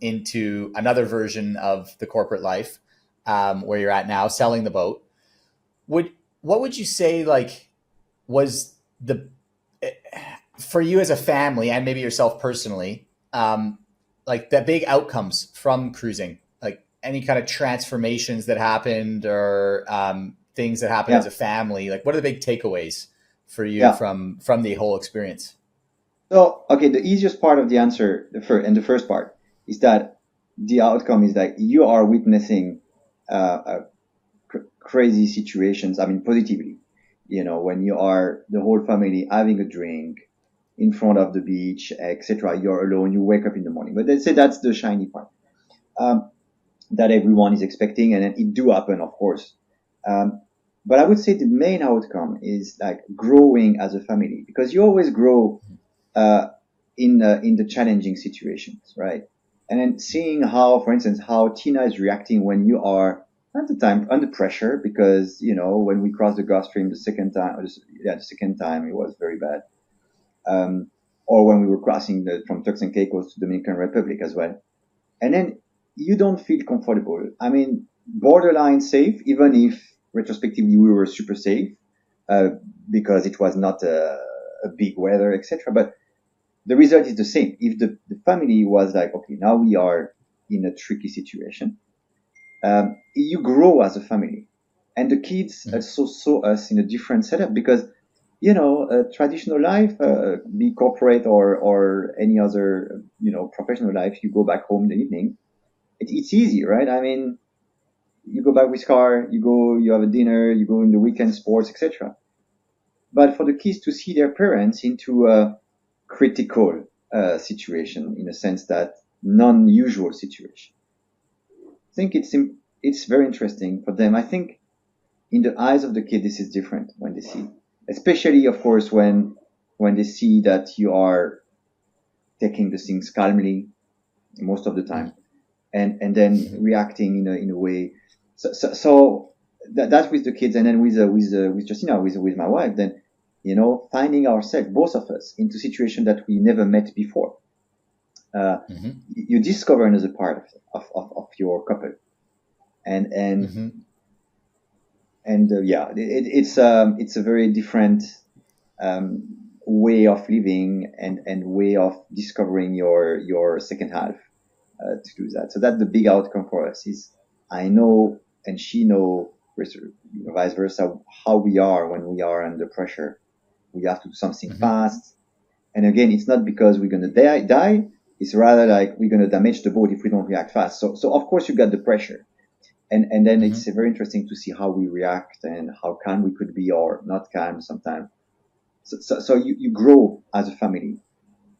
into another version of the corporate life where you're at now, selling the boat. What would you say was for you as a family and maybe yourself personally, the big outcomes from cruising, like any kind of transformations that happened or things that happened as a family? Like, what are the big takeaways for you from the whole experience? So, okay, the easiest part of the answer, the first part, is that the outcome is that you are witnessing crazy situations. I mean, positively, when you are the whole family having a drink in front of the beach, etc. You're alone. You wake up in the morning. But let's say that's the shiny part that everyone is expecting, and it do happen, of course. But I would say the main outcome is like growing as a family, because you always grow in the challenging situations, right? And then seeing how, for instance, how Tina is reacting when you are at the time under pressure, because when we crossed the Gulf Stream the second time it was very bad. Or when we were crossing from Turks and Caicos to Dominican Republic as well. And then you don't feel comfortable. I mean, borderline safe, even if retrospectively we were super safe, because it was not a big weather, etc. But the result is the same. If the family was like, okay, now we are in a tricky situation, you grow as a family. And the kids also saw us in a different setup, because traditional life, be corporate or any other, professional life, you go back home in the evening. It's easy, right? I mean, you go back with car, you have a dinner, you go in the weekend sports, etc. But for the kids to see their parents into a critical situation, in a sense that non-usual situation, I think it's very interesting for them. I think in the eyes of the kid, this is different when they see, especially of course when they see that you are taking the things calmly most of the time, and then reacting in a way. So that's with the kids, and then with Justina, with my wife, then finding ourselves, both of us, into situation that we never met before. You discover another part of your couple, and it's a very different way of living and way of discovering your second half to do that. So that's the big outcome for us, is I know and she know, vice versa, how we are when we are under pressure. We have to do something fast. And again, it's not because we're going to die. It's rather like we're going to damage the boat if we don't react fast. So of course you got the pressure. And then it's very interesting to see how we react and how calm we could be or not calm sometimes. So you grow as a family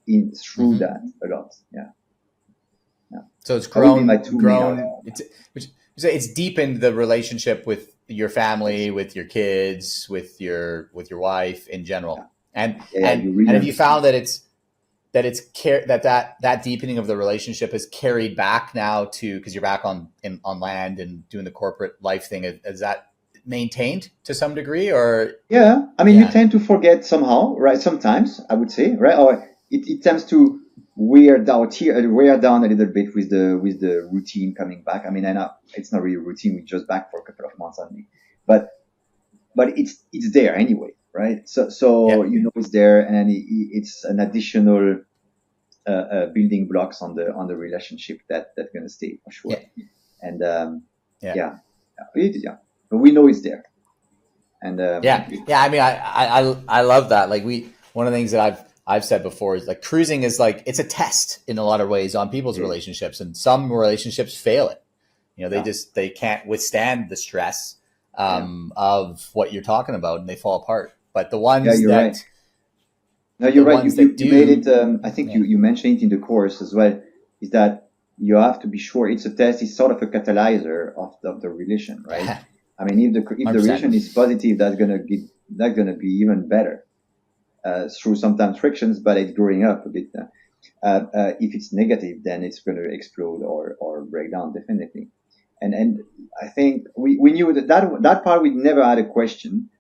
through that a lot. Yeah. So it's grown. It's deepened the relationship with your family, with your kids, with your wife in general. And have you found that that deepening of the relationship has carried back now to, because you're back on land and doing the corporate life thing? Is that maintained to some degree, or? Yeah, I mean, you tend to forget somehow, right? Sometimes I would say, right? Or it tends to wear down a little bit with the routine coming back. I mean, I know it's not really routine. We're just back for a couple of months only, but it's there anyway, right? So it's there, and it's an additional building blocks on the relationship that's going to stay for sure. And but we know it's there. And I mean, I love that. Like, one of the things that I've said before is, like, cruising is like, it's a test in a lot of ways on people's relationships, and some relationships fail it. They can't withstand the stress of what you're talking about, and they fall apart. But the ones right. No, you're right. You made it. I think you mentioned it in the course as well. Is that you have to be sure it's a test. It's sort of a catalyzer of the relation, right? I mean, if the relation is positive, that's gonna be even better through sometimes frictions, but it's growing up a bit. If it's negative, then it's going to explode or break down, definitely. And I think we knew that part we never had a question,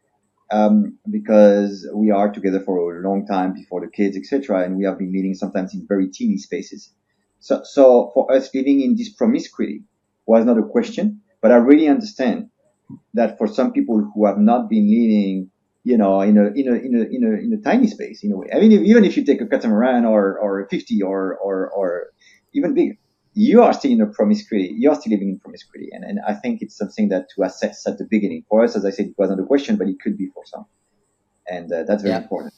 because we are together for a long time before the kids, etc. And we have been living sometimes in very teeny spaces. So for us, living in this promiscuity was not a question, but I really understand that for some people who have not been living, in a tiny space, in a way. I mean, even if you take a catamaran or a 50 or even bigger, you are still in a promiscuity. You are still living in promiscuity, and I think it's something that to assess at the beginning. For us, as I said, it wasn't a question, but it could be for some, and that's very important.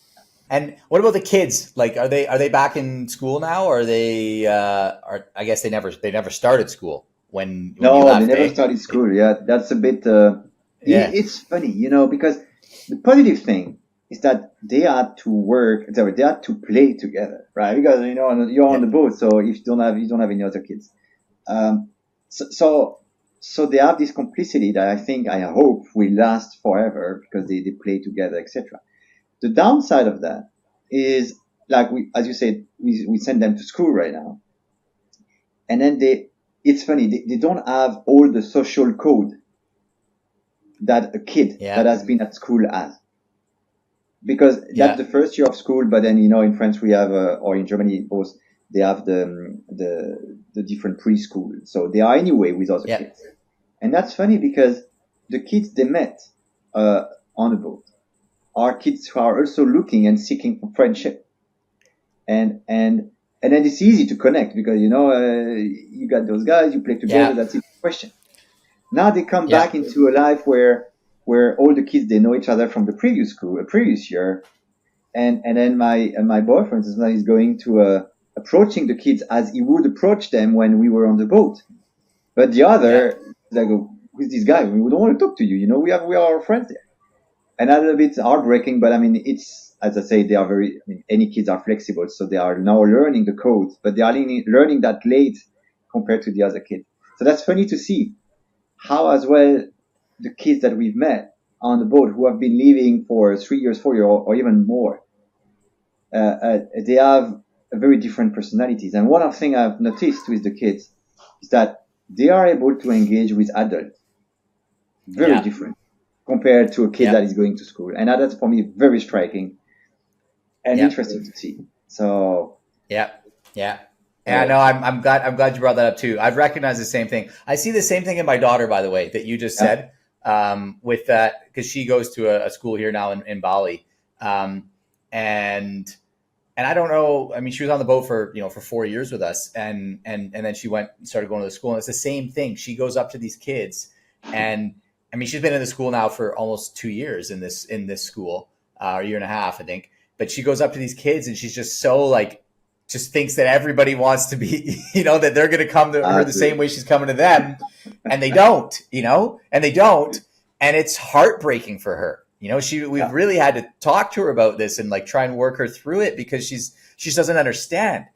And what about the kids? Like, are they back in school now, or are they? I guess they never started school when no, you left, they never started school. Yeah, that's a bit. It's funny, because the positive thing is that they had to work. They had to play together, right? Because you're on the boat, so if you don't have any other kids, so they have this complicity that I hope will last forever, because they play together, etc. The downside of that is, like as you said, we send them to school right now, and then it's funny, they don't have all the social code that a kid that has been at school has. Because that's the first year of school, but then in France we have, or in Germany both, they have the different preschool, so they are anyway with other kids, and that's funny because the kids they met on the boat are kids who are also looking and seeking for friendship, and then it's easy to connect because you got those guys, you play together, that's the question. Now they come back into a life where all the kids, they know each other from the previous year, and then my boyfriend is going to approaching the kids as he would approach them when we were on the boat, but the other they go, who's this guy? We don't want to talk to you. You know, we are our friends there. And a little bit heartbreaking, but I mean, it's, as I say, they are very, I mean, any kids are flexible. So they are now learning the code, but they are learning that late compared to the other kids. So that's funny to see how as well the kids that we've met on the boat who have been living for 3 years, 4 years, or even more, they have very different personalities. And one of the things I've noticed with the kids is that they are able to engage with adults very different compared to a kid that is going to school. And that's for me very striking and interesting to see. So yeah, no, I'm glad you brought that up too. I've recognized the same thing. I see the same thing in my daughter, by the way, that you just said, with that, because she goes to a school here now in Bali, and I don't know. I mean, she was on the boat for 4 years with us, and then she started going to the school, and it's the same thing. She goes up to these kids, and I mean, she's been in the school now for almost 2 years in this school, a year and a half, I think. But she goes up to these kids, and she's just so like, just thinks that everybody wants to be, that they're going to come to her the same way she's coming to them, and they don't, and it's heartbreaking for her. We've really had to talk to her about this and like try and work her through it, because she doesn't understand.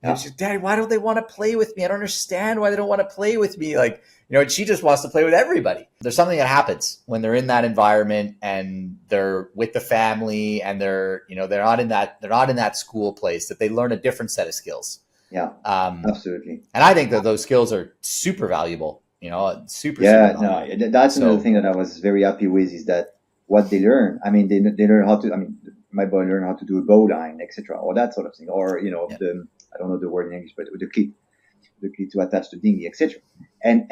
And she's, Daddy, why don't they want to play with me? I don't understand why they don't want to play with me. Like, she just wants to play with everybody. There's something that happens when they're in that environment and they're with the family and they're not in that school place, that they learn a different set of skills. Yeah, absolutely. And I think that those skills are super valuable, super valuable. No, that's another thing that I was very happy with, is that what they learn. I mean, they learn how to, I mean, my boy learned how to do a bowline, etc., or that sort of thing, or, I don't know the word in English, but the key to attach the dinghy, etc. And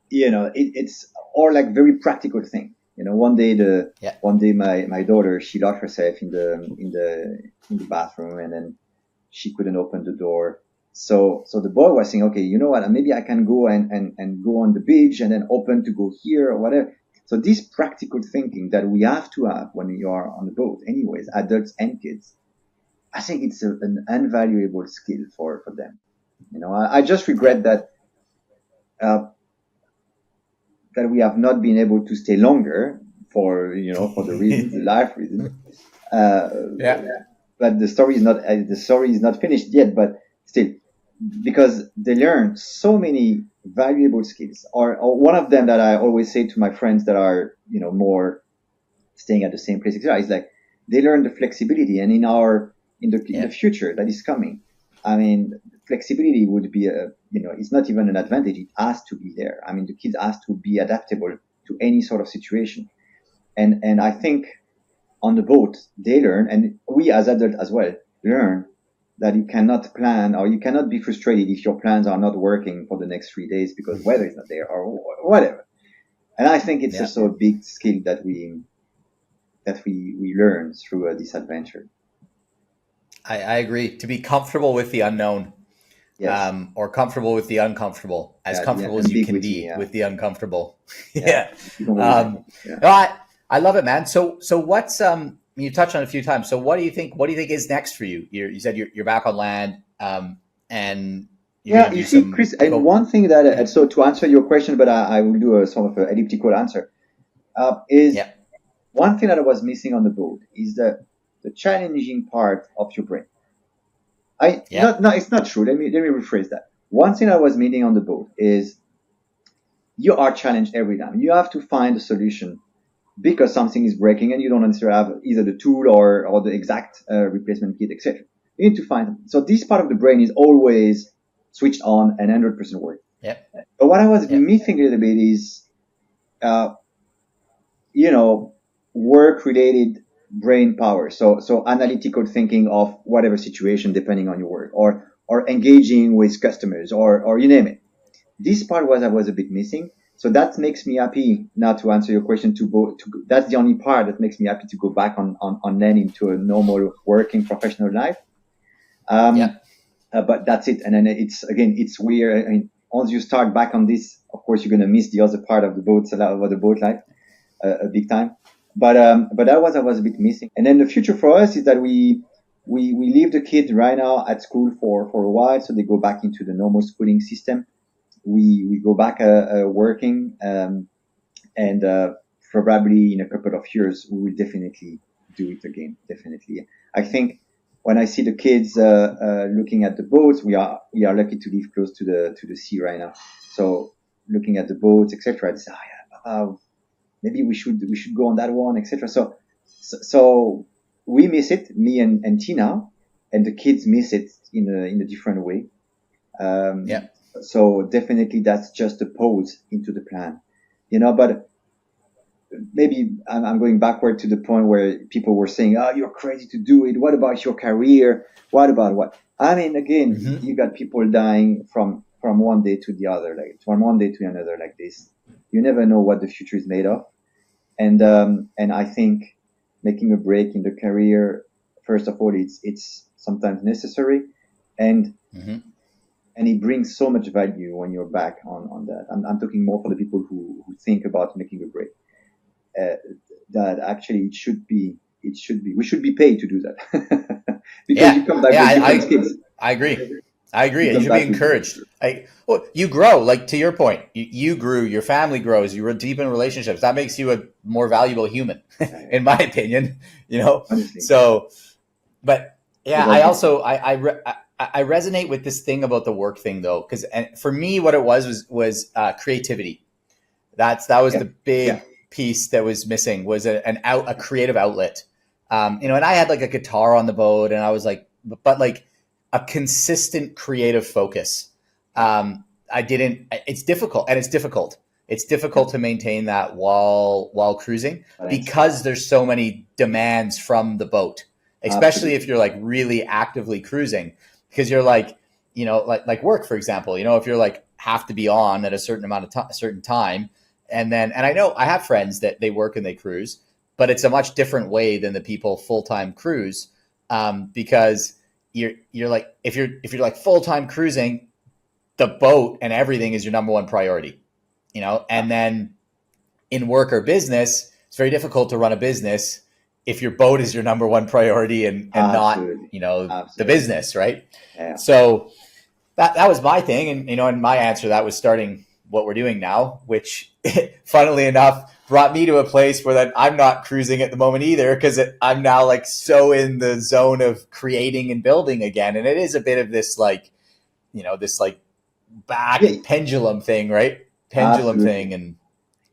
it's all like very practical thing. One day my daughter, she locked herself in the bathroom, and then she couldn't open the door. So the boy was saying, okay, you know what? Maybe I can go and go on the beach and then open to go here or whatever. So this practical thinking that we have to have when you are on the boat, anyways, adults and kids, I think it's an invaluable skill for them. I just regret that we have not been able to stay longer for the reasons, the life reasons. But the story is not finished yet. But still, because they learn so many valuable skills. Or one of them that I always say to my friends that are more staying at the same place, etc., is like they learn the flexibility, and in the future that is coming, I mean, flexibility would be it's not even an advantage. It has to be there. I mean, the kids has to be adaptable to any sort of situation. And I think on the boat, they learn, and we as adults as well learn, that you cannot plan, or you cannot be frustrated if your plans are not working for the next 3 days because weather is not there or whatever. And I think it's also a big skill that we learn through this adventure. I agree. To be comfortable with the unknown, or comfortable with the uncomfortable, as comfortable as you can be with the uncomfortable. No, I love it, man. So what's you touched on it a few times. So what do you think is next for you? You said you're back on land, and you see, Chris, and one thing that so to answer your question, but I will do a sort of an elliptical answer. Is one thing that I was missing on the boat is the challenging part of your brain. No, it's not true. Let me rephrase that. One thing I was meeting on the boat is you are challenged every time. You have to find a solution because something is breaking and you don't necessarily have either the tool or the exact replacement kit, etc. You need to find them. So this part of the brain is always switched on and 100% working. But what I was missing a little bit is, work-related brain power. So analytical thinking of whatever situation, depending on your work, or engaging with customers, or you name it. This part was a bit missing. So that makes me happy now to answer your question. That's the only part that makes me happy to go back on land into a normal working professional life. But that's it. And then it's weird. I mean, once you start back on this, of course, you're going to miss the other part of the boat life, a big time. But that was I was a bit missing. And then the future for us is that we leave the kids right now at school for a while, so they go back into the normal schooling system. we go back working, and probably in a couple of years we will definitely do it again. Definitely, I think when I see the kids looking at the boats, we are lucky to live close to the sea right now. So looking at the boats, etc. It's maybe we should go on that one, etc. So we miss it, me and Tina, and the kids miss it in a different way. So definitely that's just a pause into the plan, but maybe I'm going backward to the point where people were saying, "Oh, you're crazy to do it. What about your career? What about what?" I mean, again, you got people dying from one day to the other, like from one day to another, like this. You never know what the future is made of, and I think making a break in the career, first of all, it's sometimes necessary, and it brings so much value when you're back on that. I'm talking more for the people who think about making a break. That actually we should be paid to do that because you come back with different skills. I agree. You should be encouraged. You grow, like to your point, you grew, your family grows, you deepen relationships. That makes you a more valuable human, in my opinion, Honestly. So, but yeah, I also, I resonate with this thing about the work thing though. Cause for me, what it was creativity. That was the big piece that was missing, was a creative outlet. And I had like a guitar on the boat, and I was like, but like a consistent creative focus. It's difficult, and it's difficult. It's difficult to maintain that while cruising because there's so many demands from the boat, especially if you're like really actively cruising, because you're like, like work, for example, if you're like have to be on at a certain amount of a certain time. And I know I have friends that they work and they cruise, but it's a much different way than the people full-time cruise, because you're like, if you're like full-time cruising, the boat and everything is your number one priority, and then in work or business, it's very difficult to run a business if your boat is your number one priority and not, the business. Right. Yeah. So that was my thing. And, and my answer to that was starting what we're doing now, which funnily enough brought me to a place where that I'm not cruising at the moment either, because I'm now like so in the zone of creating and building again. And it is a bit of this like, this like back pendulum thing, right? Pendulum thing. And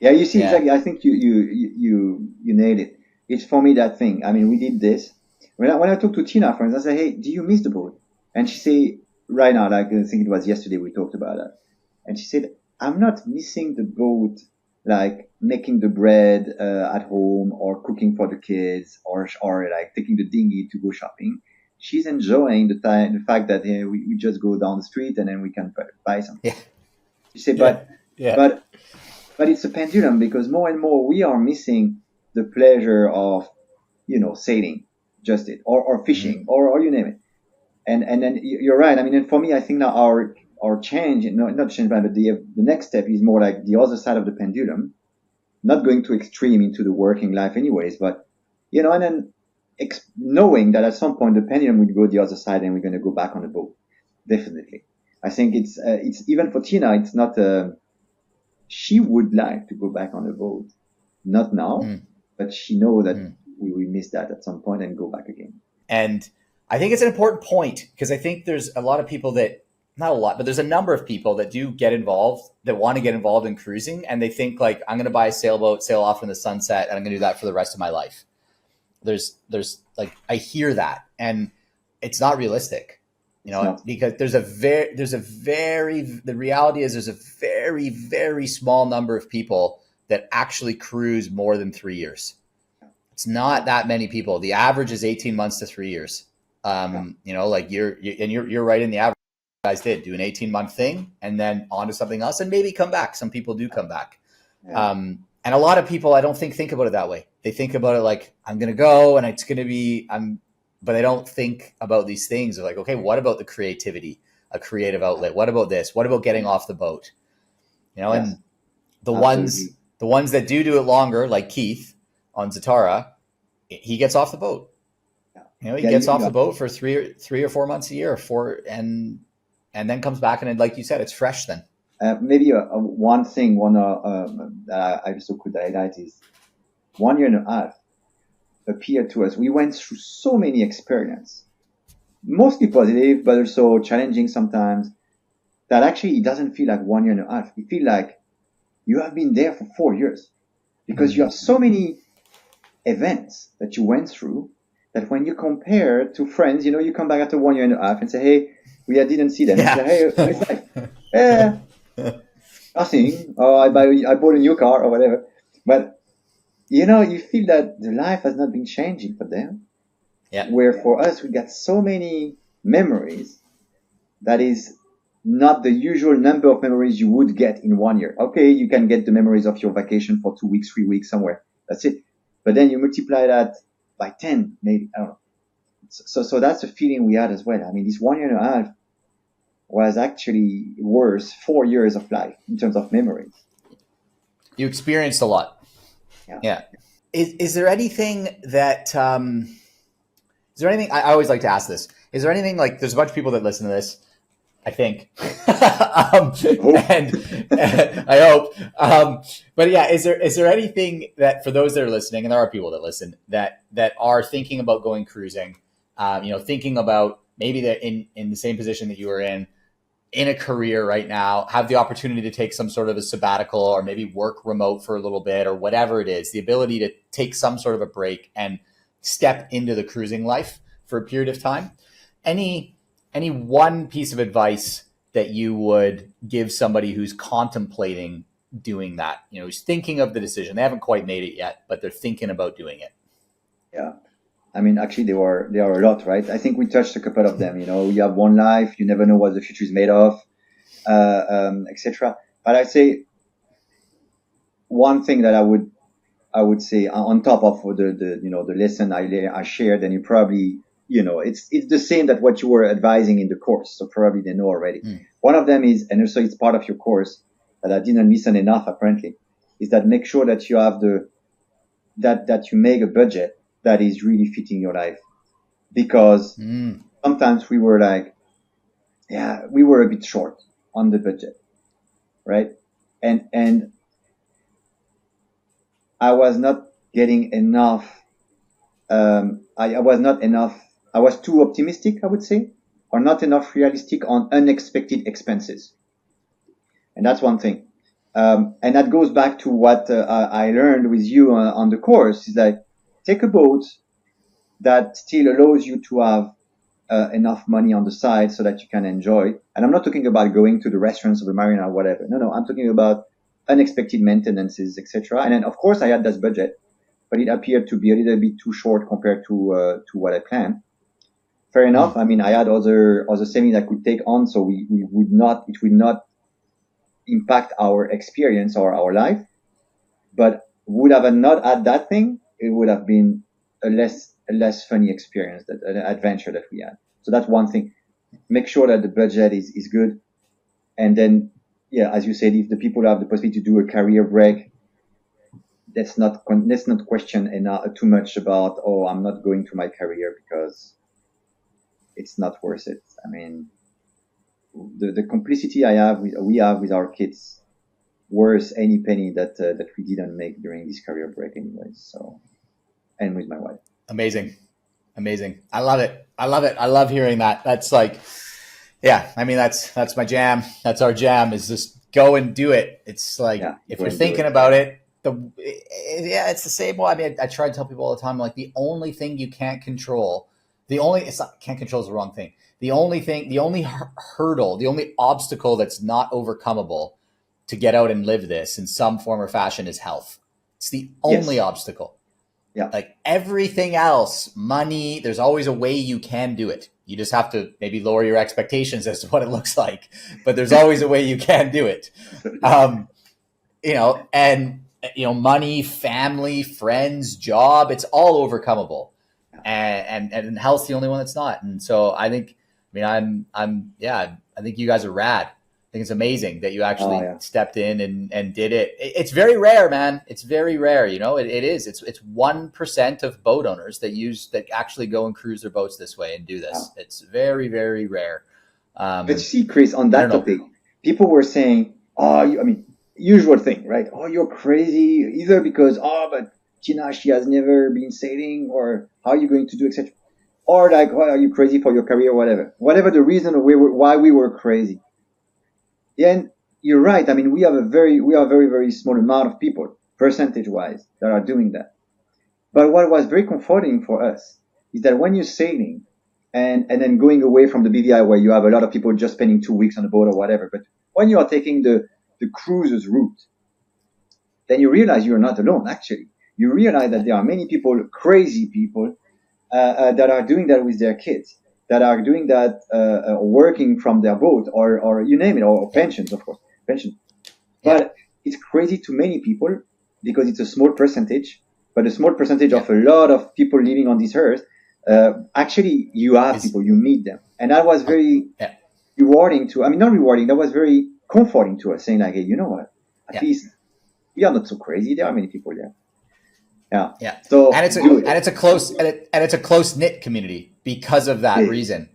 you see, exactly. I think you nailed it. It's for me that thing. I mean, we did this. When I talk to Tina, for instance, I say, "Hey, do you miss the boat?" And she say, right now, like I think it was yesterday we talked about that. And she said, "I'm not missing the boat, like making the bread at home or cooking for the kids or like taking the dinghy to go shopping. She's enjoying the fact that we just go down the street and then we can buy something." Yeah. She said, but it's a pendulum, because more and more we are missing the pleasure of, sailing, just it, or fishing, or you name it. And then you're right. I mean, and for me, I think now our change, not change, but the next step is more like the other side of the pendulum, not going too extreme into the working life anyways, but, and then knowing that at some point the pendulum will go the other side and we're going to go back on the boat. Definitely. I think it's even for Tina, it's not, she would like to go back on the boat, not now, but she knows that we will miss that at some point and go back again. And I think it's an important point, because I think there's a lot of people that, not a lot, but there's a number of people that do get involved, that want to get involved in cruising. And they think like, I'm going to buy a sailboat, sail off in the sunset, and I'm going to do that for the rest of my life. There's like, I hear that, and it's not realistic, because the reality is there's a very, very small number of people that actually cruise more than 3 years. It's not that many people. The average is 18 months to 3 years. Like you're right in the average. You guys did do an 18-month thing and then on to something else and maybe come back. Some people do come back. Yeah. And a lot of people, I don't think about it that way. They think about it like, I'm going to go and it's going to be, but they don't think about these things. They're like, okay, what about the creativity, a creative outlet? What about this? What about getting off the boat? And the ones that do it longer, like Keith on Zatara, he gets off the boat. He gets off the boat for 3 or 4 months a year, and then comes back, and like you said, it's fresh then. maybe one thing, that I also could highlight is 1.5 years appeared to us. We went through so many experiences, mostly positive, but also challenging sometimes, that actually it doesn't feel like 1.5 years. It feels like you have been there for 4 years, because you have so many events that you went through that when you compare to friends, you come back after 1.5 years and say, hey, we didn't see them. Yeah. Say, hey, it's like, nothing. Or I bought a new car or whatever. But, you feel that the life has not been changing for them. Yeah. Where for us, we got so many memories that is not the usual number of memories you would get in 1 year. Okay, you can get the memories of your vacation for 2 weeks, 3 weeks somewhere. That's it. But then you multiply that by 10, maybe. I don't know. So that's a feeling we had as well. I mean, this 1.5 years was actually worth 4 years of life in terms of memories. You experienced a lot. Yeah. Is there anything that, is there anything, I always like to ask this, is there anything like, there's a bunch of people that listen to this, I think, and I hope, but yeah, is there anything that for those that are listening, and there are people that listen that are thinking about going cruising, thinking about maybe they're in the same position that you were in a career right now, have the opportunity to take some sort of a sabbatical or maybe work remote for a little bit or whatever it is, the ability to take some sort of a break and step into the cruising life for a period of time. Any one piece of advice that you would give somebody who's contemplating doing that, who's thinking of the decision? They haven't quite made it yet, but they're thinking about doing it. Yeah. I mean, actually, there are a lot, right? I think we touched a couple of them. You have one life, you never know what the future is made of, etc. But I'd say one thing that I would say on top of the lesson I shared, and you probably, it's the same that what you were advising in the course. So probably they know already. One of them is, and also it's part of your course that I didn't listen enough apparently, is that make sure that you have that you make a budget that is really fitting your life. Because sometimes we were like, we were a bit short on the budget, right? And I was not getting enough. I was too optimistic, I would say, or not enough realistic on unexpected expenses. And that's one thing. And that goes back to what I learned with you on the course, is that take a boat that still allows you to have enough money on the side so that you can enjoy. And I'm not talking about going to the restaurants or the marina or whatever. No, I'm talking about unexpected maintenances, etc. And then, of course, I had this budget, but it appeared to be a little bit too short compared to what I planned. Fair enough. I mean, I had other savings I could take on, so it would not impact our experience or our life. But would have I not had that thing, it would have been a less funny experience, an adventure that we had. So that's one thing. Make sure that the budget is good. And then, as you said, if the people have the possibility to do a career break, let's not question too much about, I'm not going to my career because it's not worth it. I mean, the complicity we have with our kids worth any penny that we didn't make during this career break anyways. So, and with my wife. Amazing. I love it. I love hearing that. That's like, I mean, that's my jam. That's our jam, is just go and do it. It's like, if you're thinking about it, it's the same way. I mean, I try to tell people all the time, like, the only thing you can't control, can't control is the wrong thing. The only hurdle, the only obstacle that's not overcomable to get out and live this in some form or fashion is health. It's the only obstacle. Yeah. Like everything else, money, there's always a way you can do it. You just have to maybe lower your expectations as to what it looks like, but there's always a way you can do it. Money, family, friends, job, it's all overcomable. And health's the only one that's not. And so I think you guys are rad. I think it's amazing that you actually stepped in and did it. It's very rare, man. It's very rare. It is. It's 1% of boat owners that actually go and cruise their boats this way and do this. It's very, very rare. But see, Chris, on that topic, people were saying, usual thing, right? Oh, you're crazy, either because, but Gina, she has never been sailing, or how are you going to do, etc. Or like, why are you crazy for your career, whatever the reason why we were crazy. Yeah, and you're right. I mean, we are a very, very small amount of people, percentage-wise, that are doing that. But what was very comforting for us is that when you're sailing and then going away from the BVI, where you have a lot of people just spending 2 weeks on a boat or whatever, but when you are taking the cruiser's route, then you realize you're not alone, actually. You realize that there are many people, crazy people, that are doing that with their kids, that are doing that, working from their boat, or you name it, or pensions, of course, pension. But it's crazy to many people because it's a small percentage, but a small percentage of a lot of people living on this earth. Actually, you have people, you meet them. And that was very rewarding not rewarding, that was very comforting to us, saying like, hey, you know what? At least we are not so crazy. There are many people there. Yeah. So it's a close knit community because of that reason,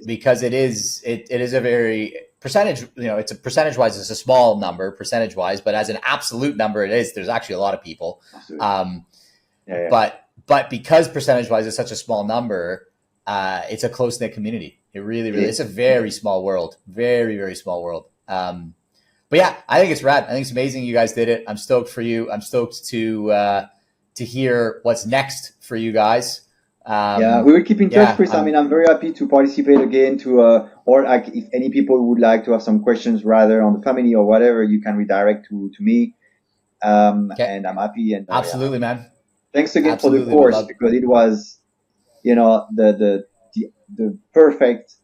because it is a very percentage, it's a percentage wise, it's a small number percentage wise, but as an absolute number, there's actually a lot of people. But because percentage wise is such a small number, it's a close knit community. It really, it's a very small world, very, very small world. But yeah, I think it's rad. I think it's amazing you guys did it. I'm stoked for you. I'm stoked to hear what's next for you guys. We will keep in touch, Chris. I'm very happy to participate again or like if any people would like to have some questions rather on the family or whatever, you can redirect to me. And I'm happy. And absolutely, man. Thanks again for the course, because it was, the perfect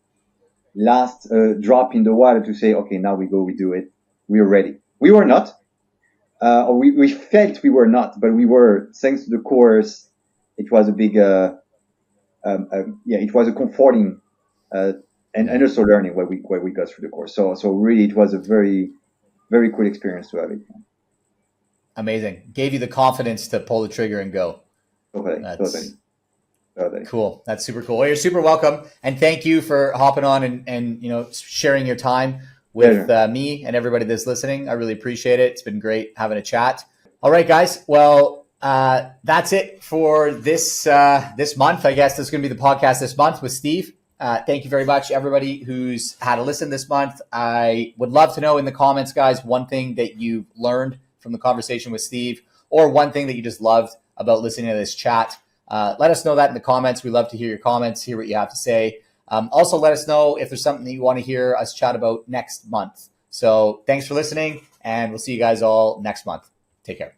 last drop in the water to say, okay, now we do it. We are ready. We were not. Or we felt we were not, but we were, thanks to the course. It was a big, it was a comforting, and also learning what we got through the course. So really, it was a very, very cool experience to have it. Amazing. Gave you the confidence to pull the trigger and go. Totally. Cool. That's super cool. Well, you're super welcome, and thank you for hopping on and sharing your time with me and everybody that's listening. I really appreciate it. It's been great having a chat. All right, guys. Well, that's it for this month. I guess this is going to be the podcast this month with Steve. Thank you very much, everybody who's had a listen this month. I would love to know in the comments, guys, one thing that you learned from the conversation with Steve, or one thing that you just loved about listening to this chat. Let us know that in the comments. We love to hear your comments, hear what you have to say. Also, let us know if there's something that you want to hear us chat about next month. So thanks for listening, and we'll see you guys all next month. Take care.